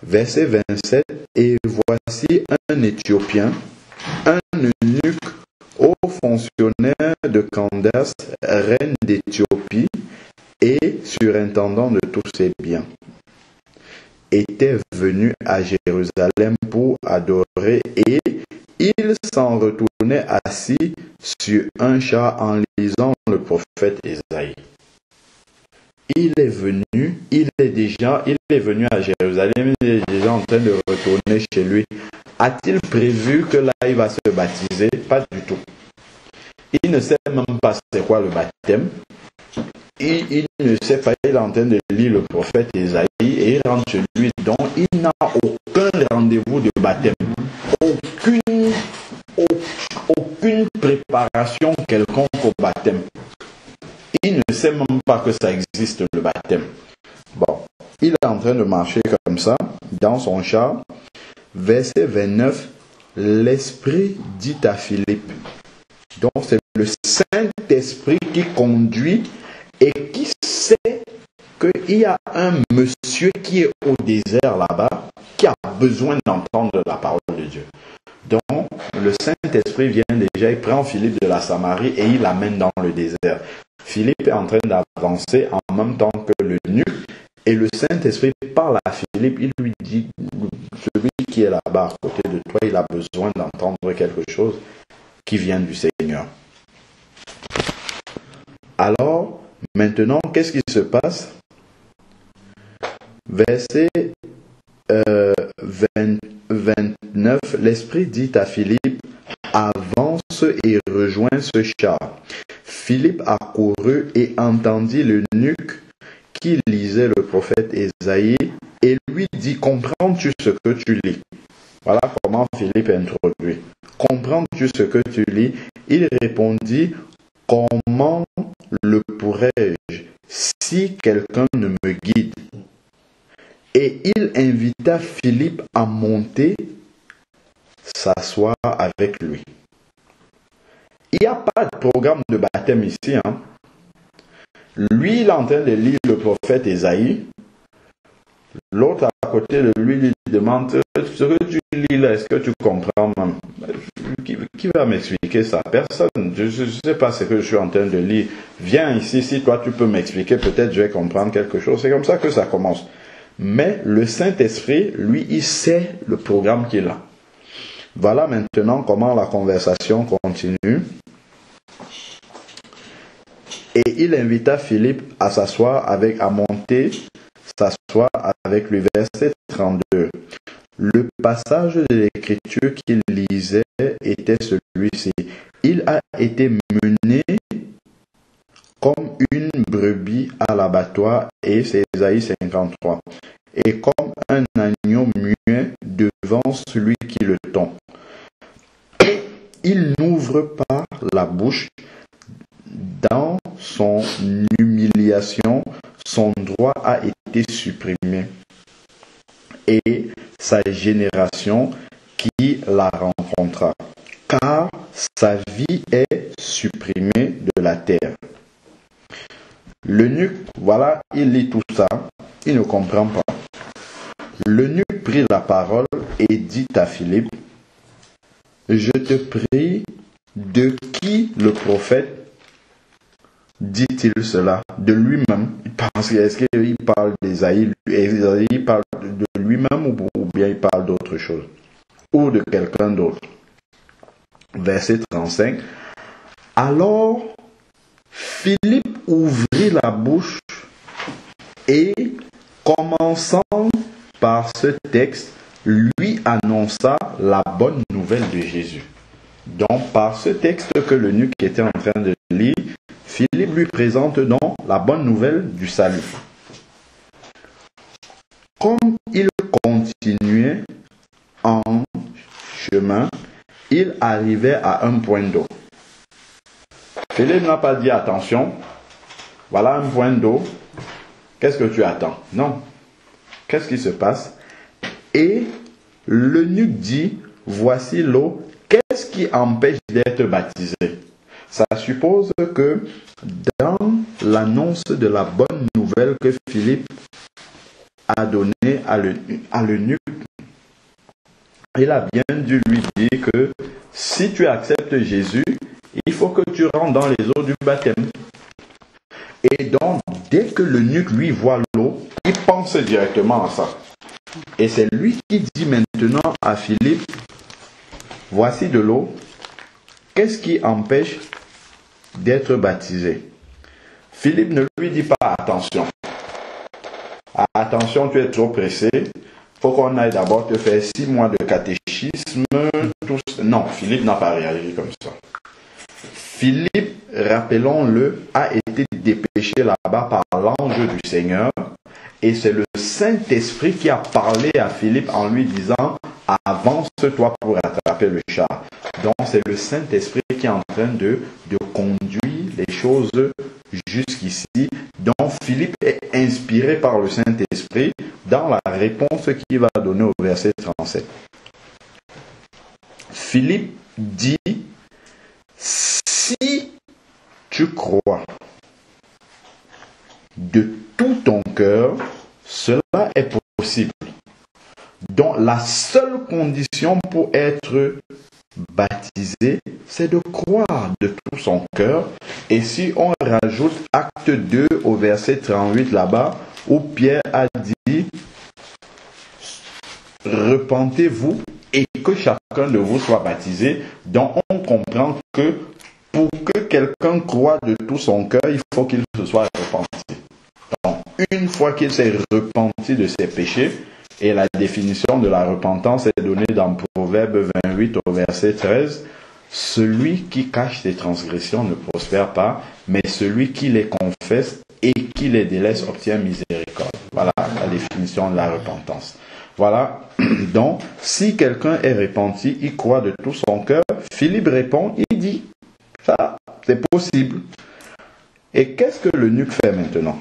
Verset 27, et voici un Éthiopien, un eunuque, haut fonctionnaire de Candace, reine d'Éthiopie, et surintendant de tous ses biens, était venu à Jérusalem pour adorer, et il s'en retournait assis sur un char en lisant le prophète Ésaïe. Il est venu à Jérusalem, il est déjà en train de retourner chez lui. A-t-il prévu que là il va se baptiser? Pas du tout. Il ne sait même pas c'est quoi le baptême. Il ne sait pas, il est en train de lire le prophète Ésaïe et il rentre chez lui. Donc il n'a aucun rendez-vous de baptême. Aucune préparation quelconque au baptême. Il ne sait même pas que ça existe le baptême. Bon, il est en train de marcher comme ça, dans son char. Verset 29, l'Esprit dit à Philippe. Donc c'est le Saint-Esprit qui conduit et qui sait qu'il y a un monsieur qui est au désert là-bas, qui a besoin d'entendre la parole de Dieu. Donc, le Saint-Esprit vient déjà, il prend Philippe de la Samarie et il l'amène dans le désert. Philippe est en train d'avancer en même temps que l'eunuque, et le Saint-Esprit parle à Philippe, il lui dit, celui qui est là-bas à côté de toi, il a besoin d'entendre quelque chose qui vient du Seigneur. Alors, maintenant, qu'est-ce qui se passe? Verset 29, l'Esprit dit à Philippe, avance et rejoins ce char. Philippe accourut et entendit l'eunuque qui lisait le prophète Ésaïe et lui dit, comprends-tu ce que tu lis? Voilà comment Philippe introduit. Comprends-tu ce que tu lis? Il répondit, comment le pourrais-je si quelqu'un ne me guide? Et il invita Philippe à monter, s'asseoir avec lui. Il n'y a pas de programme de baptême ici. Lui, il est en train de lire le prophète Ésaïe. L'autre à côté de lui lui demande, ce que tu lis là, est-ce que tu comprends même? Qui va m'expliquer ça? Personne. Je ne sais pas ce que je suis en train de lire. Viens ici, si toi tu peux m'expliquer, peut-être je vais comprendre quelque chose. C'est comme ça que ça commence. Mais le Saint-Esprit, lui, il sait le programme qu'il a. Voilà maintenant comment la conversation continue. Et il invita Philippe à s'asseoir à monter, s'asseoir avec lui. Verset 32. Le passage de l'Écriture qu'il lisait était celui-ci. Il a été mené comme une brebis à l'abattoir, et c'est Ésaïe 53. Et comme un agneau muet devant celui qui le tond. Il n'ouvre pas la bouche. Dans son humiliation, son droit a été supprimé. Et sa génération qui la rencontra. Car sa vie est supprimée de la terre. L'eunuque, voilà, il lit tout ça, il ne comprend pas. L'eunuque prit la parole et dit à Philippe, je te prie, de qui le prophète dit-il cela? De lui-même? Est-ce qu'il parle d'Ésaïe? Ésaïe parle de lui-même ou bien il parle d'autre chose? Ou de quelqu'un d'autre? Verset 35. Alors, Philippe ouvrit la bouche et, commençant par ce texte, lui annonça la bonne nouvelle de Jésus. Donc, par ce texte que l'eunuque était en train de lire, Philippe lui présente donc la bonne nouvelle du salut. Comme il continuait en chemin, il arrivait à un point d'eau. Philippe n'a pas dit attention, voilà un point d'eau, qu'est-ce que tu attends? Non. Qu'est-ce qui se passe? Et l'eunuque dit, voici l'eau, qu'est-ce qui empêche d'être baptisé? Ça suppose que dans l'annonce de la bonne nouvelle que Philippe a donnée à l'eunuque, il a bien dû lui dire que si tu acceptes Jésus, il faut que tu rentres dans les eaux du baptême. Et donc, dès que l'eunuque lui voit l'eau, il pense directement à ça. Et c'est lui qui dit maintenant à Philippe, voici de l'eau, qu'est-ce qui empêche d'être baptisé? Philippe ne lui dit pas attention. Attention, tu es trop pressé. Faut qu'on aille d'abord te faire 6 mois de catéchisme. Non, Philippe n'a pas réagi comme ça. Philippe, rappelons-le, a été dépêché là-bas par l'ange du Seigneur. Et c'est le Saint-Esprit qui a parlé à Philippe en lui disant « Avance-toi pour attraper le char ». Donc c'est le Saint-Esprit qui est en train de conduire les choses jusqu'ici. Donc Philippe est inspiré par le Saint-Esprit dans la réponse qu'il va donner au verset 37. Philippe dit « Si tu crois ». de tout ton cœur, cela est possible. Donc la seule condition pour être baptisé, c'est de croire de tout son cœur. Et si on rajoute Acte 2 au verset 38 là-bas, où Pierre a dit, repentez-vous et que chacun de vous soit baptisé. Donc on comprend que pour que quelqu'un croie de tout son cœur, il faut qu'il se soit repenti. Donc une fois qu'il s'est repenti de ses péchés, et la définition de la repentance est donnée dans Proverbe 28 au verset 13. Celui qui cache ses transgressions ne prospère pas, mais celui qui les confesse et qui les délaisse obtient miséricorde. Voilà la définition de la repentance. Voilà. Donc, si quelqu'un est repenti, il croit de tout son cœur. Philippe répond, il dit, ça, c'est possible. Et qu'est-ce que l'eunuque fait maintenant?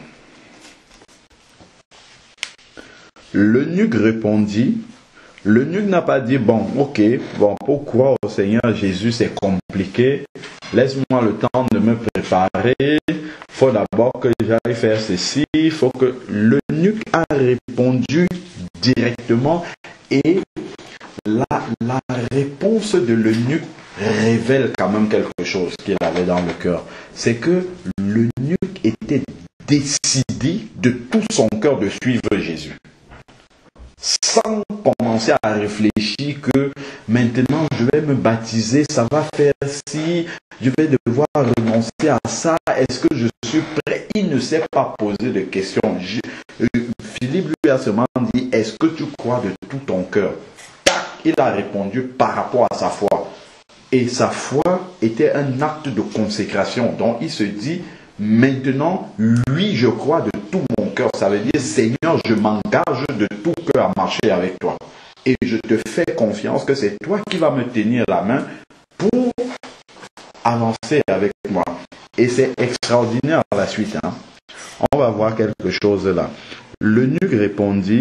L'eunuque répondit, l'eunuque n'a pas dit, bon, pour croire au Seigneur Jésus, c'est compliqué, laisse-moi le temps de me préparer, il faut d'abord que j'aille faire ceci, il faut que l'eunuque a répondu directement et la réponse de l'eunuque révèle quand même quelque chose qu'il avait dans le cœur. C'est que l'eunuque était décidé de tout son cœur de suivre Jésus. Sans commencer à réfléchir que maintenant je vais me baptiser, ça va faire si, je vais devoir renoncer à ça, est-ce que je suis prêt? Il ne s'est pas posé de questions. Philippe lui a seulement dit, est-ce que tu crois de tout ton cœur? Tac, il a répondu par rapport à sa foi. Et sa foi était un acte de consécration. Donc il se dit, maintenant, oui, je crois de tout mon cœur. Ça veut dire, Seigneur, je m'engage de tout cœur à marcher avec toi. Et je te fais confiance que c'est toi qui vas me tenir la main pour avancer avec moi. Et c'est extraordinaire à la suite. On va voir quelque chose là. L'eunuque répondit,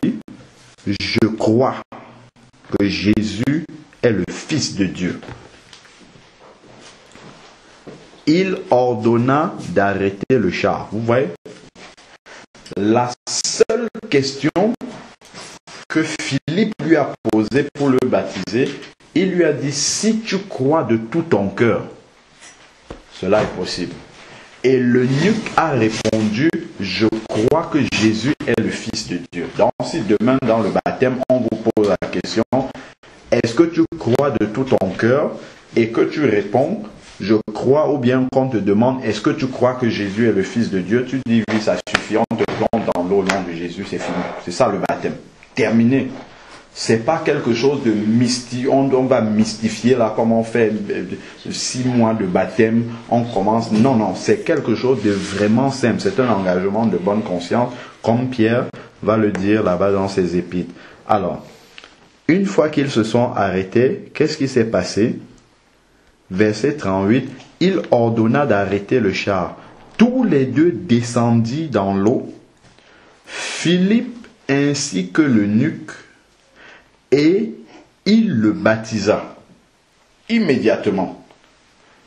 je crois que Jésus est le Fils de Dieu. Il ordonna d'arrêter le char. Vous voyez? La seule question que Philippe lui a posée pour le baptiser, il lui a dit, si tu crois de tout ton cœur, cela est possible. Et l'eunuque a répondu, je crois que Jésus est le Fils de Dieu. Donc si demain dans le baptême, on vous pose la question, est-ce que tu crois de tout ton cœur? Et que tu réponds, je crois, ou bien qu'on te demande, est-ce que tu crois que Jésus est le Fils de Dieu? Tu dis oui, ça suffit, on te plonge dans l'eau au nom de Jésus, c'est fini. C'est ça le baptême. Terminé. C'est pas quelque chose de mystique, on va mystifier là, comme on fait 6 mois de baptême, on commence. Non, c'est quelque chose de vraiment simple. C'est un engagement de bonne conscience, comme Pierre va le dire là-bas dans ses épîtres. Alors, une fois qu'ils se sont arrêtés, qu'est-ce qui s'est passé? Verset 38, il ordonna d'arrêter le char. Tous les deux descendirent dans l'eau, Philippe ainsi que l'eunuque, et il le baptisa immédiatement.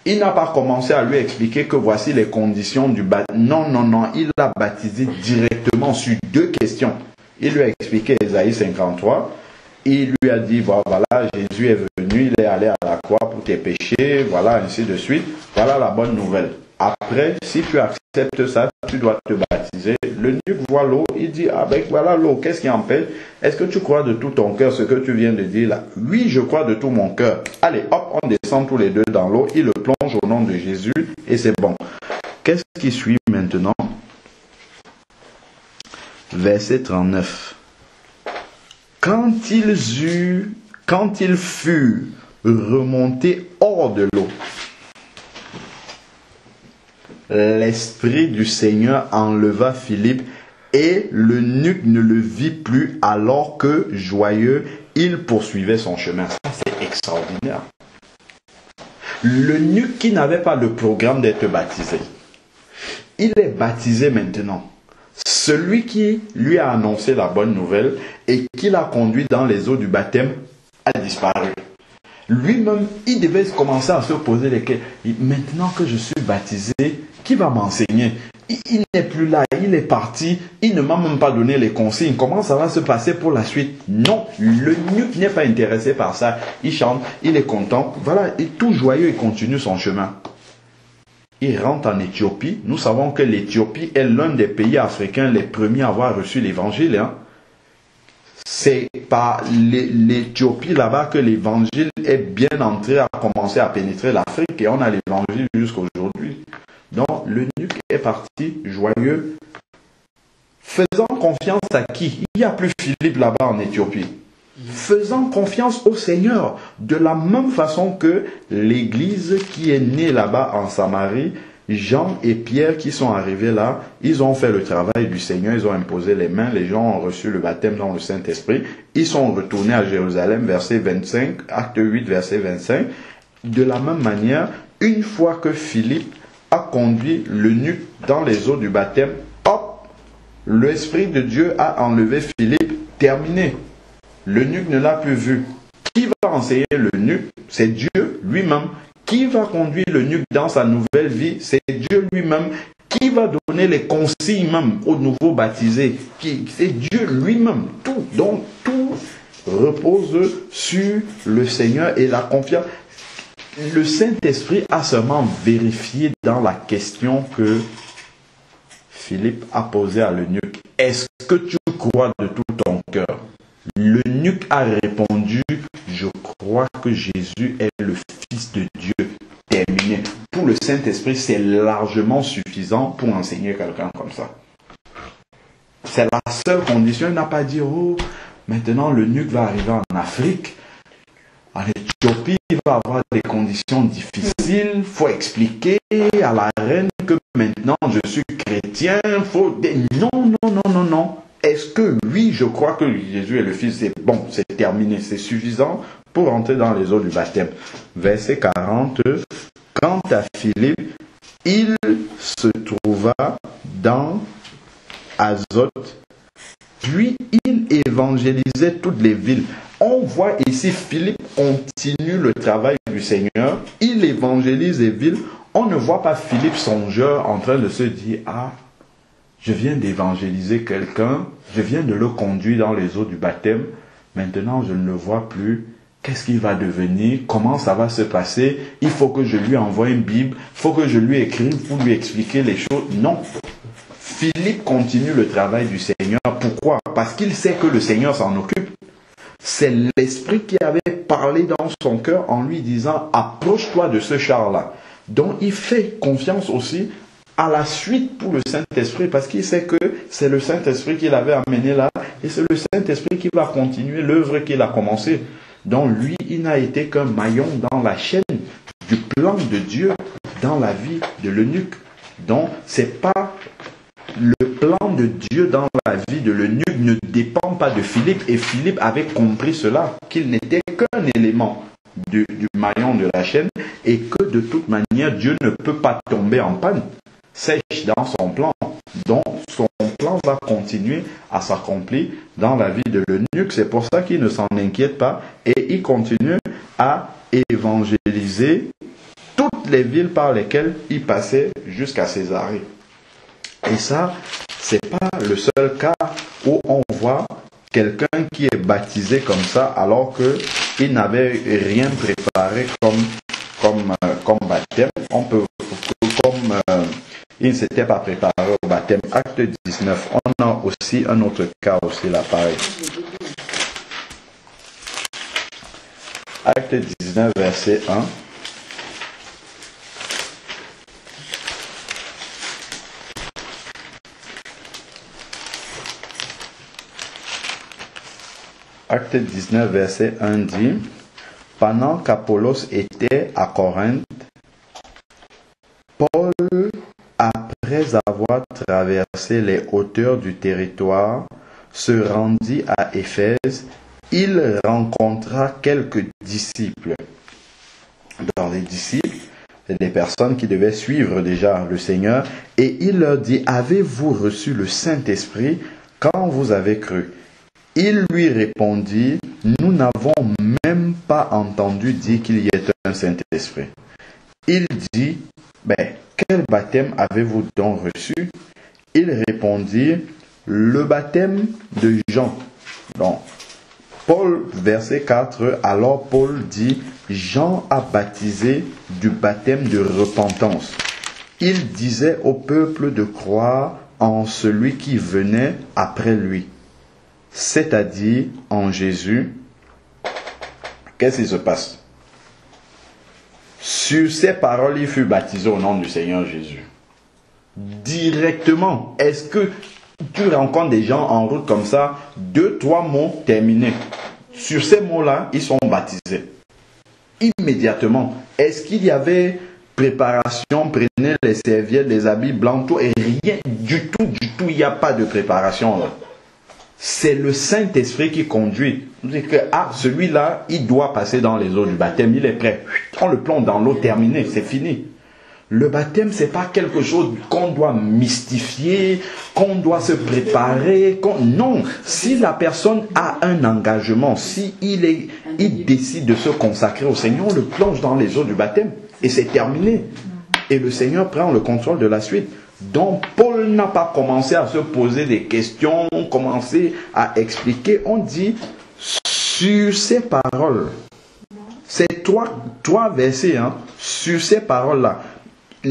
Il n'a pas commencé à lui expliquer que voici les conditions du baptême. Non, il l'a baptisé directement sur 2 questions. Il lui a expliqué Ésaïe 53. Il lui a dit, voilà, Jésus est venu, il est allé à la croix pour tes péchés, voilà, ainsi de suite. Voilà la bonne nouvelle. Après, si tu acceptes ça, tu dois te baptiser. L'eunuque voit l'eau, il dit, voilà l'eau, qu'est-ce qui empêche? Est-ce que tu crois de tout ton cœur ce que tu viens de dire là? Oui, je crois de tout mon cœur. Allez, hop, on descend tous les deux dans l'eau, il le plonge au nom de Jésus et c'est bon. Qu'est-ce qui suit maintenant? Verset 39. Quand ils furent remontés hors de l'eau, l'Esprit du Seigneur enleva Philippe et l'eunuque ne le vit plus alors que, joyeux, il poursuivait son chemin. Ça, c'est extraordinaire. L'eunuque qui n'avait pas le programme d'être baptisé, il est baptisé maintenant. Celui qui lui a annoncé la bonne nouvelle et qui l'a conduit dans les eaux du baptême a disparu. Lui-même, il devait commencer à se poser les questions. Maintenant que je suis baptisé, qui va m'enseigner? il n'est plus là, il est parti, il ne m'a même pas donné les consignes. Comment ça va se passer pour la suite? Non, l'eunuque n'est pas intéressé par ça. Il chante, il est content, voilà, et tout joyeux, il continue son chemin. Il rentre en Éthiopie. Nous savons que l'Éthiopie est l'un des pays africains les premiers à avoir reçu l'évangile. C'est par l'Éthiopie là-bas que l'évangile est bien entré, a commencé à pénétrer l'Afrique et on a l'évangile jusqu'à aujourd'hui. Donc l'eunuque est parti joyeux, faisant confiance à qui? Il n'y a plus Philippe là-bas en Éthiopie. Faisant confiance au Seigneur, de la même façon que l'église qui est née là-bas en Samarie, Jean et Pierre qui sont arrivés là, ils ont fait le travail du Seigneur, ils ont imposé les mains, les gens ont reçu le baptême dans le Saint-Esprit, ils sont retournés à Jérusalem, verset 25, acte 8, verset 25. De la même manière, une fois que Philippe a conduit l'eunuque dans les eaux du baptême, hop, l'Esprit de Dieu a enlevé Philippe, terminé. L'eunuque ne l'a plus vu. Qui va enseigner l'eunuque? C'est Dieu lui-même. Qui va conduire l'eunuque dans sa nouvelle vie? C'est Dieu lui-même. Qui va donner les consignes même aux nouveaux baptisés? C'est Dieu lui-même. Tout, donc tout repose sur le Seigneur et la confiance. Le Saint-Esprit a seulement vérifié dans la question que Philippe a posée à l'eunuque. Est-ce que tu crois de tout ton cœur? L'eunuque a répondu, je crois que Jésus est le Fils de Dieu. Terminé. Pour le Saint-Esprit, c'est largement suffisant pour enseigner quelqu'un comme ça. C'est la seule condition. Il n'a pas dit, oh, maintenant l'eunuque va arriver en Afrique, en Éthiopie, il va avoir des conditions difficiles, il faut expliquer à la reine que maintenant je suis chrétien, non, non, non, non, non. Est-ce que oui, je crois que Jésus est le Fils, c'est bon, c'est terminé, c'est suffisant pour entrer dans les eaux du baptême. Verset 40, quant à Philippe, il se trouva dans Azote, puis il évangélisait toutes les villes. On voit ici Philippe continue le travail du Seigneur, il évangélise les villes. On ne voit pas Philippe songeur en train de se dire, ah, je viens d'évangéliser quelqu'un, je viens de le conduire dans les eaux du baptême, maintenant je ne le vois plus, qu'est-ce qu'il va devenir, comment ça va se passer, il faut que je lui envoie une Bible, il faut que je lui écrive pour lui expliquer les choses. Non, Philippe continue le travail du Seigneur. Pourquoi? Parce qu'il sait que le Seigneur s'en occupe. C'est l'Esprit qui avait parlé dans son cœur en lui disant, approche-toi de ce char-là. Donc il fait confiance aussi à la suite pour le Saint-Esprit, parce qu'il sait que c'est le Saint-Esprit qui l'avait amené là, et c'est le Saint-Esprit qui va continuer l'œuvre qu'il a commencée. Donc lui, il n'a été qu'un maillon dans la chaîne du plan de Dieu dans la vie de l'eunuque. Donc c'est pas le plan de Dieu dans la vie de l'eunuque ne dépend pas de Philippe, et Philippe avait compris cela, qu'il n'était qu'un élément du maillon de la chaîne, et que de toute manière Dieu ne peut pas tomber en panne sèche dans son plan. Donc son plan va continuer à s'accomplir dans la vie de l'eunuque. C'est pour ça qu'il ne s'en inquiète pas et il continue à évangéliser toutes les villes par lesquelles il passait jusqu'à Césarée. Et ça, c'est pas le seul cas où on voit quelqu'un qui est baptisé comme ça alors qu'il n'avait rien préparé comme baptême. On peut, il ne s'était pas préparé au baptême. Acte 19. On a aussi un autre cas aussi là, pareil. Acte 19, verset 1. Acte 19, verset 1 dit, « Pendant qu'Apollos était à Corinthe, Paul, après avoir traversé les hauteurs du territoire, se rendit à Éphèse. Il rencontra quelques disciples. » Dans les disciples, c'est des personnes qui devaient suivre déjà le Seigneur. Et il leur dit, « Avez-vous reçu le Saint-Esprit quand vous avez cru ?» Il lui répondit, « Nous n'avons même pas entendu dire qu'il y ait un Saint-Esprit. » Il dit, « ben, quel baptême avez-vous donc reçu? Ils répondirent, le baptême de Jean. Donc, Paul, verset 4, alors Paul dit, Jean a baptisé du baptême de repentance. Il disait au peuple de croire en celui qui venait après lui, c'est-à-dire en Jésus. Qu'est-ce qui se passe? Sur ces paroles, il fut baptisé au nom du Seigneur Jésus. Directement. Est-ce que tu rencontres des gens en route comme ça, 2-3 mots terminés. Sur ces mots-là, ils sont baptisés. Immédiatement. Est-ce qu'il y avait préparation, prenez les serviettes, les habits blancs, tout, et rien du tout, il n'y a pas de préparation là. C'est le Saint-Esprit qui conduit. C'est que, celui-là, il doit passer dans les eaux du baptême, il est prêt. On le plonge dans l'eau, terminé, c'est fini. Le baptême, c'est pas quelque chose qu'on doit mystifier, qu'on doit se préparer. Non, si la personne a un engagement, si il décide de se consacrer au Seigneur, on le plonge dans les eaux du baptême et c'est terminé. Et le Seigneur prend le contrôle de la suite. Donc, Paul n'a pas commencé à se poser des questions, commencé à expliquer. On dit, sur ces paroles, c'est trois versets, sur ces paroles-là.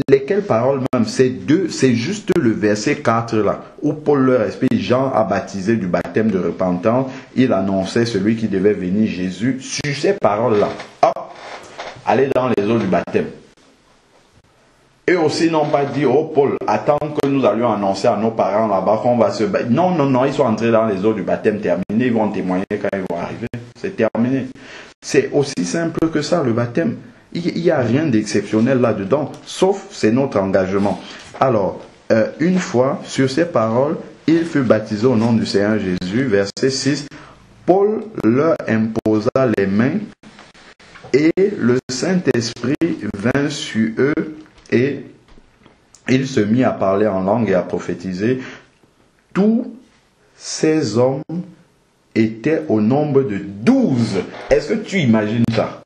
Lesquelles paroles même? C'est juste le verset 4 là, où Paul leur explique, Jean a baptisé du baptême de repentance, il annonçait celui qui devait venir, Jésus. Sur ces paroles là, allez dans les eaux du baptême. Eux aussi n'ont pas dit, oh Paul, attends que nous allions annoncer à nos parents là-bas qu'on va se baptiser. Non, ils sont entrés dans les eaux du baptême, terminé, ils vont témoigner quand ils vont arriver. C'est terminé. C'est aussi simple que ça, le baptême. Il n'y a rien d'exceptionnel là-dedans, sauf c'est notre engagement. Alors, une fois, sur ces paroles, il fut baptisé au nom du Seigneur Jésus. Verset 6, Paul leur imposa les mains et le Saint-Esprit vint sur eux et il se mit à parler en langue et à prophétiser. Tous ces hommes étaient au nombre de 12. Est-ce que tu imagines ça?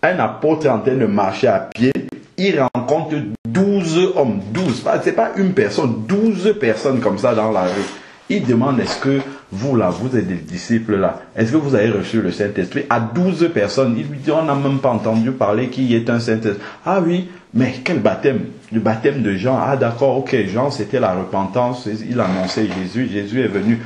Un apôtre en train de marcher à pied, il rencontre 12 hommes, 12, c'est pas une personne, 12 personnes comme ça dans la rue. Il demande, est-ce que vous là, vous êtes des disciples là, est-ce que vous avez reçu le Saint-Esprit? À 12 personnes, il lui dit, on n'a même pas entendu parler qu'il est un Saint-Esprit. Ah oui, mais quel baptême? Le baptême de Jean. Ah d'accord, ok, Jean c'était la repentance, il annonçait Jésus, Jésus est venu.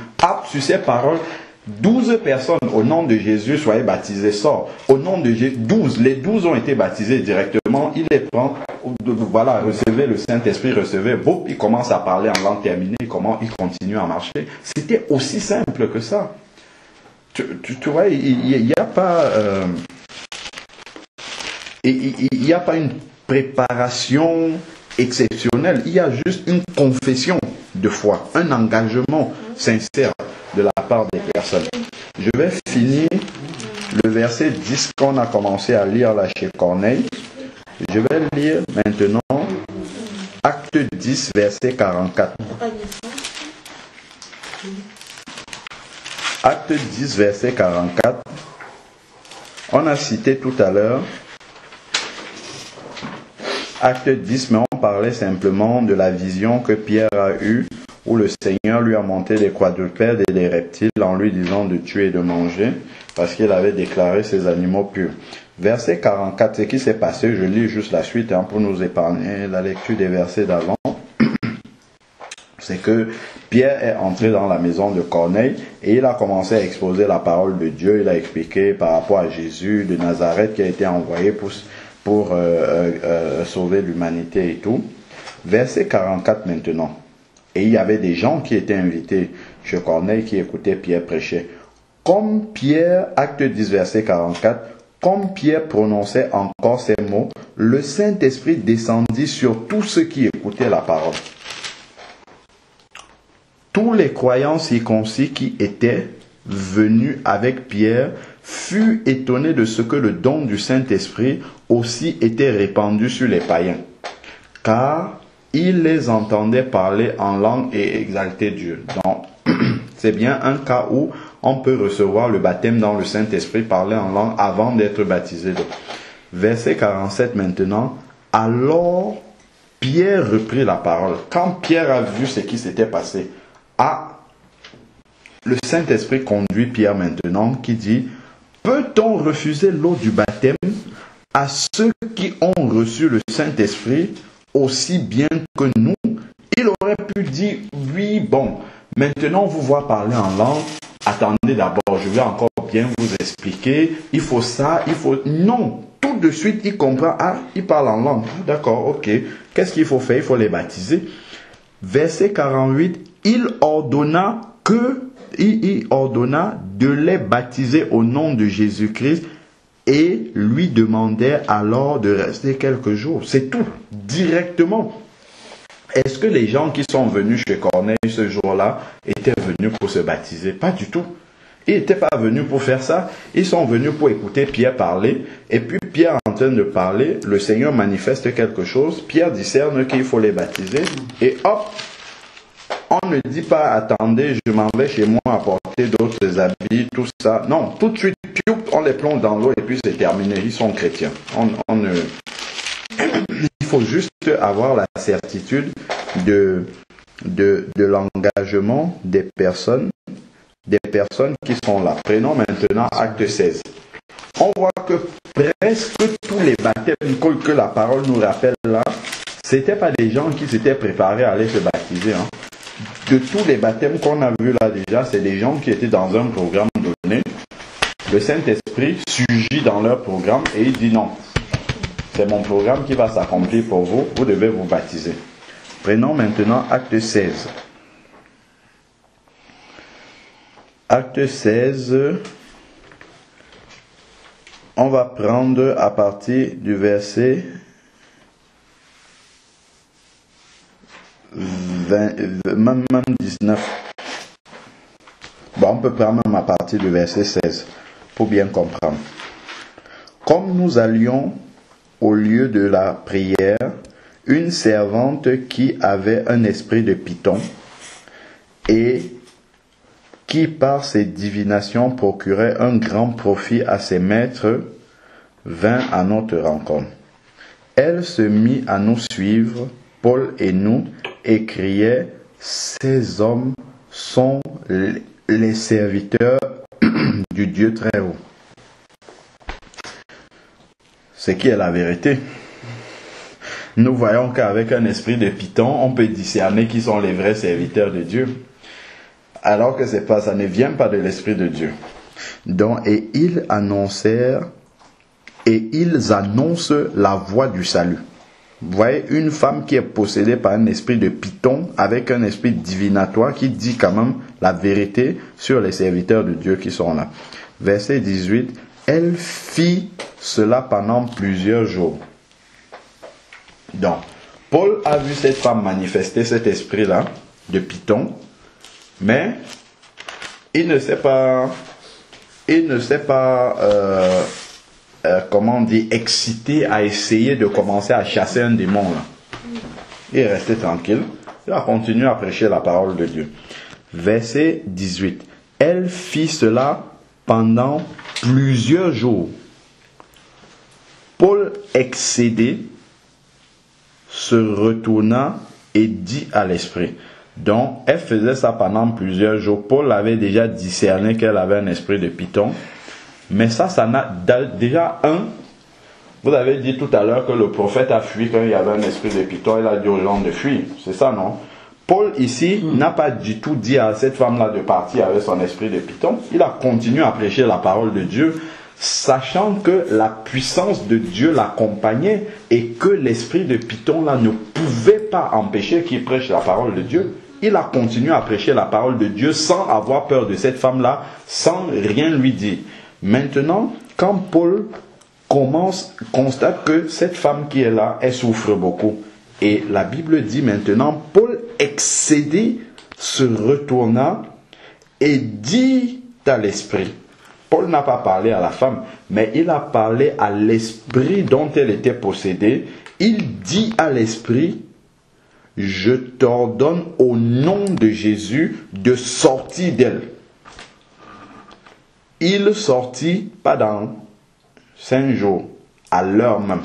Sur ces paroles, 12 personnes au nom de Jésus soyez baptisées, sort. Au nom de Jésus, 12, les 12 ont été baptisés directement, il les prend, voilà, recevez le Saint-Esprit, recevez, boum, il commence à parler en langue terminée, comment il continue à marcher. C'était aussi simple que ça. Tu vois, il n'y a pas, il n'y a pas une préparation exceptionnelle, il y a juste une confession de foi, un engagement sincère de la part des personnes. Je vais finir le verset 10 qu'on a commencé à lire là chez Corneille. Je vais lire maintenant Acte 10, verset 44. Acte 10, verset 44. On a cité tout à l'heure Acte 10, mais on parlait simplement de la vision que Pierre a eue, où le Seigneur lui a montré des quadrupèdes et des reptiles en lui disant de tuer et de manger, parce qu'il avait déclaré ces animaux purs. Verset 44, ce qui s'est passé, je lis juste la suite pour nous épargner la lecture des versets d'avant. C'est que Pierre est entré dans la maison de Corneille et il a commencé à exposer la parole de Dieu. Il a expliqué par rapport à Jésus de Nazareth qui a été envoyé pour sauver l'humanité et tout. Verset 44 maintenant. Et il y avait des gens qui étaient invités chez Corneille qui écoutaient Pierre prêcher. Comme Pierre, acte 10, verset 44, comme Pierre prononçait encore ces mots, le Saint-Esprit descendit sur tous ceux qui écoutaient la parole. Tous les croyants circoncis qui étaient venus avec Pierre furent étonnés de ce que le don du Saint-Esprit aussi était répandu sur les païens. Car il les entendait parler en langue et exalter Dieu. Donc, c'est bien un cas où on peut recevoir le baptême dans le Saint-Esprit, parler en langue avant d'être baptisé. Verset 47 maintenant. Alors Pierre reprit la parole. Quand Pierre a vu ce qui s'était passé, le Saint-Esprit conduit Pierre maintenant qui dit: peut-on refuser l'eau du baptême à ceux qui ont reçu le Saint-Esprit aussi bien que nous? Il aurait pu dire: oui, bon, maintenant vous voir parler en langue, attendez d'abord, je vais encore bien vous expliquer, il faut ça, il faut... Non, tout de suite il comprend, il parle en langue, d'accord, ok, qu'est-ce qu'il faut faire? Il faut les baptiser. Verset 48, il ordonna de les baptiser au nom de Jésus-Christ et lui demandait alors de rester quelques jours. C'est tout, directement. Est-ce que les gens qui sont venus chez Corneille ce jour-là étaient venus pour se baptiser? Pas du tout. Ils n'étaient pas venus pour faire ça. Ils sont venus pour écouter Pierre parler. Et puis Pierre en train de parler, le Seigneur manifeste quelque chose. Pierre discerne qu'il faut les baptiser. Et hop, on ne dit pas: attendez, je m'en vais chez moi apporter d'autres habits, tout ça. Non, tout de suite, on les plonge dans l'eau et puis c'est terminé. Ils sont chrétiens. Il faut juste avoir la certitude de l'engagement des personnes qui sont là. Prenons maintenant acte 16. On voit que presque tous les baptêmes que la parole nous rappelle là, c'était pas des gens qui s'étaient préparés à aller se baptiser. De tous les baptêmes qu'on a vus là déjà, c'est des gens qui étaient dans un programme donné. Le Saint-Esprit surgit dans leur programme et il dit: non, c'est mon programme qui va s'accomplir pour vous, vous devez vous baptiser. Prenons maintenant acte 16. Acte 16, on va prendre à partir du verset 19. Bon, on peut prendre même à partir du verset 16 pour bien comprendre. Comme nous allions au lieu de la prière, une servante qui avait un esprit de Python et qui par ses divinations procurait un grand profit à ses maîtres, vint à notre rencontre. Elle se mit à nous suivre, Paul et nous, et criait: ces hommes sont les serviteurs du Dieu très haut. Ce qui est la vérité. Nous voyons qu'avec un esprit de Python, on peut discerner qui sont les vrais serviteurs de Dieu. Alors que ça ne vient pas de l'esprit de Dieu. Donc, et ils annoncent la voie du salut. Vous voyez, une femme qui est possédée par un esprit de Python, avec un esprit divinatoire qui dit quand même la vérité sur les serviteurs de Dieu qui sont là. Verset 18, elle fit cela pendant plusieurs jours. Donc, Paul a vu cette femme manifester cet esprit-là de Python, mais il ne sait pas comment dire, excité à essayer de commencer à chasser un démon là. Il est resté tranquille. Il a continué à prêcher la parole de Dieu. Verset 18. Elle fit cela pendant plusieurs jours. Paul, excédé, se retourna et dit à l'esprit. Donc, elle faisait ça pendant plusieurs jours. Paul avait déjà discerné qu'elle avait un esprit de Python. Mais ça n'a déjà vous avez dit tout à l'heure que le prophète a fui quand il y avait un esprit de Python. Il a dit aux gens de fuir. C'est ça, non? Paul ici n'a pas du tout dit à cette femme-là de partir avec son esprit de Python. Il a continué à prêcher la parole de Dieu, sachant que la puissance de Dieu l'accompagnait et que l'esprit de Python-là ne pouvait pas empêcher qu'il prêche la parole de Dieu. Il a continué à prêcher la parole de Dieu sans avoir peur de cette femme-là, sans rien lui dire. Maintenant, quand Paul constate que cette femme qui est là, elle souffre beaucoup. Et la Bible dit maintenant, Paul excédé se retourna et dit à l'esprit. Paul n'a pas parlé à la femme, mais il a parlé à l'esprit dont elle était possédée. Il dit à l'esprit: je t'ordonne au nom de Jésus de sortir d'elle. Il sortit pas dans 5 jours, à l'heure même.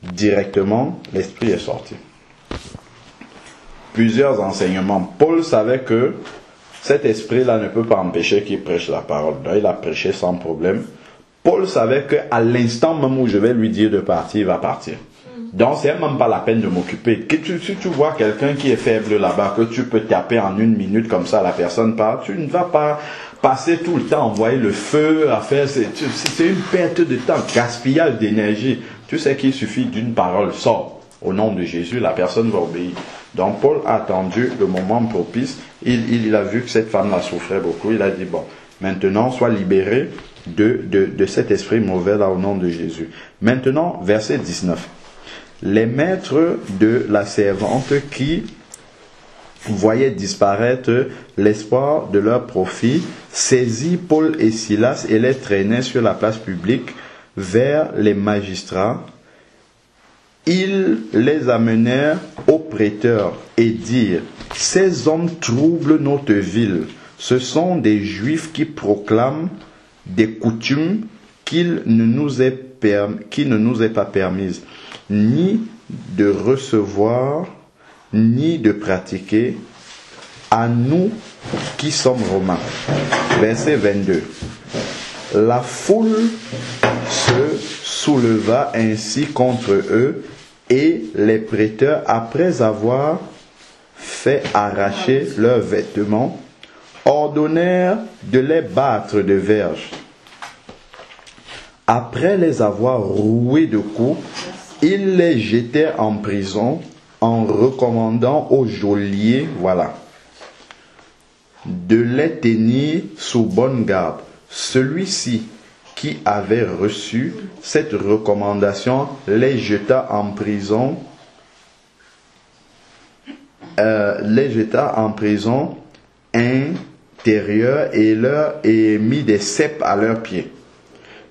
directement, l'esprit est sorti. Plusieurs enseignements. Paul savait que cet esprit-là ne peut pas empêcher qu'il prêche la parole. Donc, il a prêché sans problème. Paul savait qu'à l'instant même où je vais lui dire de partir, il va partir. Donc, c'est même pas la peine de m'occuper. Si tu vois quelqu'un qui est faible là-bas, que tu peux taper en 1 minute comme ça, la personne part, tu ne vas pas passer tout le temps, envoyer le feu, à faire, c'est une perte de temps, gaspillage d'énergie. Tu sais qu'il suffit d'une parole, sort. Au nom de Jésus, la personne va obéir. Donc, Paul a attendu le moment propice. Il a vu que cette femme-là souffrait beaucoup. Il a dit, bon, maintenant, sois libéré de cet esprit mauvais là au nom de Jésus. Maintenant, verset 19. Les maîtres de la servante qui voyaient disparaître l'espoir de leur profit, saisirent Paul et Silas et les traînaient sur la place publique vers les magistrats. Ils les amenèrent au préteur et dirent: ces hommes troublent notre ville. Ce sont des Juifs qui proclament des coutumes qui ne nous est pas permises, ni de recevoir, ni de pratiquer, à nous qui sommes romains. Verset 22. La foule se souleva ainsi contre eux, et les prêteurs, après avoir fait arracher leurs vêtements, ordonnèrent de les battre de verges. Après les avoir roués de coups, ils les jetaient en prison en recommandant au geôlier, de les tenir sous bonne garde. Celui-ci qui avait reçu cette recommandation les jeta en prison, intérieure et mit des ceps à leurs pieds.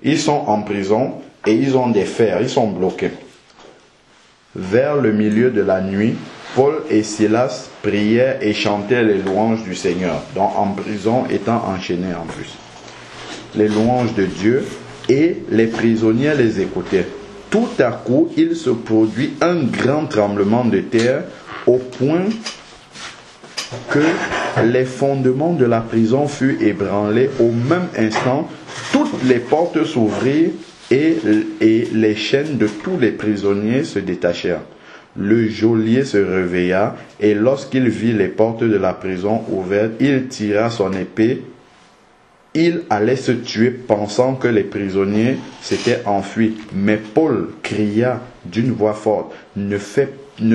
Ils sont en prison et ils ont des fers, ils sont bloqués. Vers le milieu de la nuit, Paul et Silas priaient et chantaient les louanges du Seigneur, donc en prison étant enchaînés en plus. Les louanges de Dieu, et les prisonniers les écoutaient. Tout à coup, il se produit un grand tremblement de terre au point que les fondements de la prison furent ébranlés. Au même instant, toutes les portes s'ouvrirent et les chaînes de tous les prisonniers se détachèrent. Le geôlier se réveilla et lorsqu'il vit les portes de la prison ouvertes, il tira son épée. Il allait se tuer pensant que les prisonniers s'étaient enfuis. Mais Paul cria d'une voix forte: ne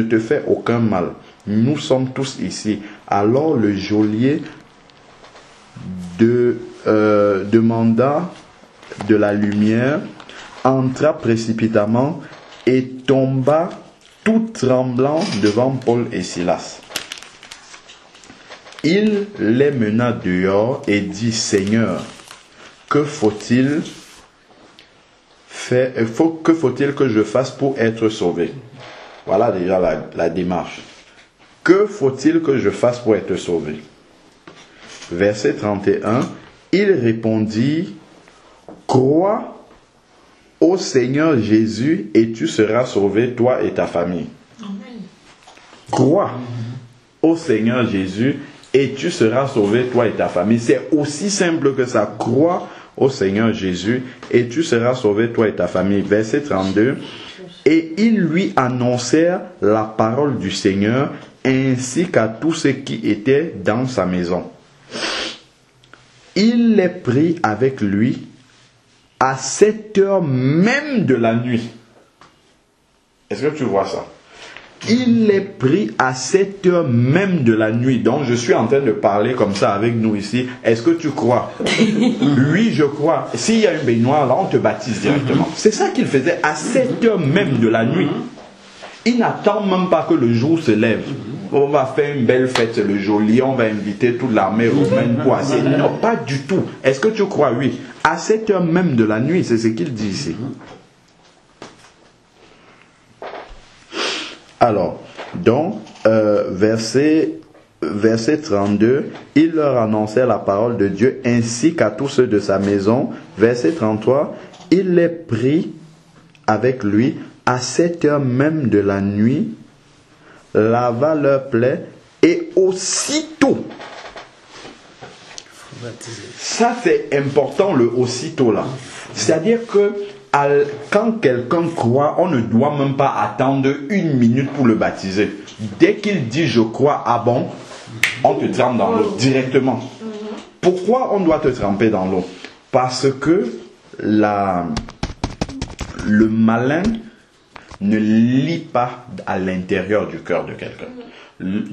te fais aucun mal. Nous sommes tous ici. Alors le geôlier demanda de la lumière, entra précipitamment et tomba tout tremblant devant Paul et Silas. Il les mena dehors et dit: Seigneur, que faut-il que je fasse pour être sauvé? Voilà déjà la démarche. Que faut-il que je fasse pour être sauvé? Verset 31, il répondit: crois au Seigneur Jésus et tu seras sauvé, toi et ta famille. Amen. Crois au Seigneur Jésus et tu seras sauvé, toi et ta famille. C'est aussi simple que ça. Crois au Seigneur Jésus et tu seras sauvé, toi et ta famille. Verset 32. Et ils lui annoncèrent la parole du Seigneur ainsi qu'à tous ceux qui étaient dans sa maison. Il les prit avec lui à 7 heures même de la nuit. Est-ce que tu vois ça? Il les prit à 7 heures même de la nuit. Donc je suis en train de parler comme ça avec nous ici. Est-ce que tu crois? Oui, je crois. S'il y a une baignoire là, on te baptise directement. C'est ça qu'il faisait à 7 heures même de la nuit. Il n'attend même pas que le jour se lève. On va faire une belle fête, le geôlier, on va inviter toute l'armée romaine pour assez. Non, pas du tout. Est-ce que tu crois? Oui. À 7 heures même de la nuit, c'est ce qu'il dit ici. Alors, donc, verset 32, il leur annonçait la parole de Dieu ainsi qu'à tous ceux de sa maison. Verset 33, il les prit avec lui à 7 heures même de la nuit, lava leurs plaies, et aussitôt, ça c'est important, le aussitôt là. C'est-à-dire que quand quelqu'un croit, on ne doit même pas attendre 1 minute pour le baptiser. Dès qu'il dit je crois, ah bon, on te trempe dans l'eau directement. Pourquoi on doit te tremper dans l'eau? Parce que le malin ne lit pas à l'intérieur du cœur de quelqu'un.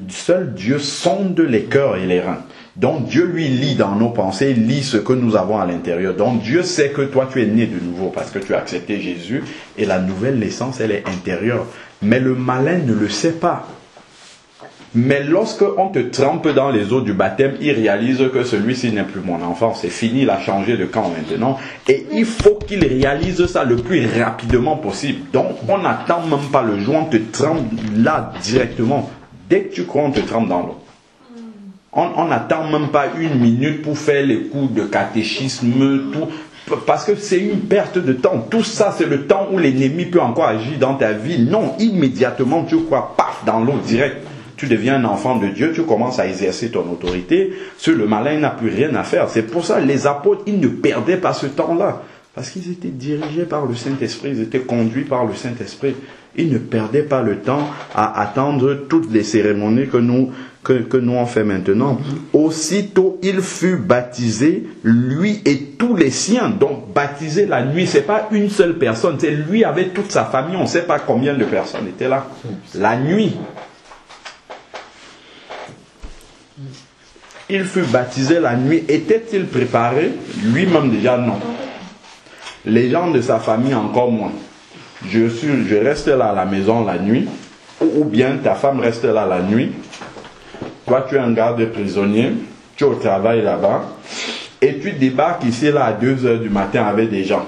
Seul Dieu sonde les cœurs et les reins. Donc Dieu lui lit dans nos pensées, lit ce que nous avons à l'intérieur. Donc Dieu sait que toi tu es né de nouveau parce que tu as accepté Jésus et la nouvelle naissance elle est intérieure. Mais le malin ne le sait pas. Mais lorsque on te trempe dans les eaux du baptême, il réalise que celui-ci n'est plus mon enfant, c'est fini, il a changé de camp maintenant. Et il faut qu'il réalise ça le plus rapidement possible. Donc on n'attend même pas le jour, on te trempe là directement. Dès que tu crois, on te trempe dans l'eau. On n'attend même pas 1 minute pour faire les coups de catéchisme, tout, parce que c'est une perte de temps. Tout ça, c'est le temps où l'ennemi peut encore agir dans ta vie. Non, immédiatement, tu crois, paf, dans l'eau direct. Tu deviens un enfant de Dieu, tu commences à exercer ton autorité. Sur le malin, il n'a plus rien à faire. C'est pour ça que les apôtres, ils ne perdaient pas ce temps-là. Parce qu'ils étaient dirigés par le Saint-Esprit, ils étaient conduits par le Saint-Esprit. Ils ne perdaient pas le temps à attendre toutes les cérémonies que nous on fait maintenant. Aussitôt, il fut baptisé, lui et tous les siens. Donc, baptisé la nuit, c'est pas une seule personne. C'est lui avec toute sa famille. On ne sait pas combien de personnes étaient là. La nuit. Il fut baptisé la nuit. Était-il préparé? Lui-même déjà non. Les gens de sa famille encore moins. Je reste là à la maison la nuit, ou bien ta femme reste là la nuit. Toi, tu es un garde prisonnier, tu es au travail là-bas, et tu débarques ici là à 2 heures du matin avec des gens.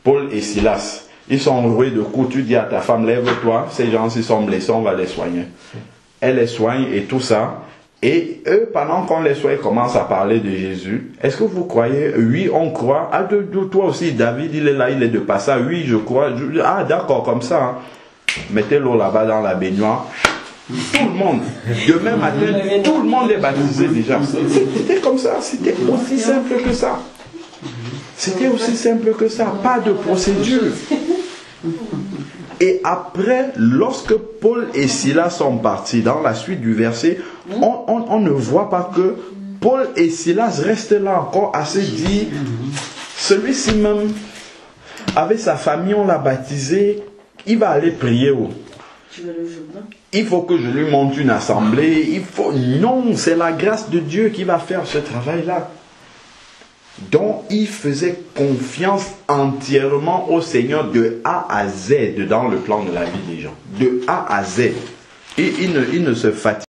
Paul et Silas, ils sont enroués de coups. Tu dis à ta femme, lève-toi, ces gens-ci sont blessés, on va les soigner. Elle les soigne et tout ça. Et eux, pendant qu'on les soigne, commencent à parler de Jésus. Est-ce que vous croyez? Oui, on croit. Ah, toi aussi, David, il est là, il est de passage. Oui, je crois. Ah, d'accord, comme ça. Hein. Mettez l'eau là-bas dans la baignoire. Tout le monde. Demain matin, tout le monde est baptisé déjà. C'était comme ça. C'était aussi simple que ça. C'était aussi simple que ça. Pas de procédure. Et après, lorsque Paul et Silas sont partis, dans la suite du verset, on ne voit pas que Paul et Silas restent là encore à se dire, celui-ci même, avec sa famille, on l'a baptisé, il va aller prier où? Il faut que je lui monte une assemblée, non, c'est la grâce de Dieu qui va faire ce travail-là. Donc, il faisait confiance entièrement au Seigneur de A à Z dans le plan de la vie des gens. De A à Z. Et il ne se fatigue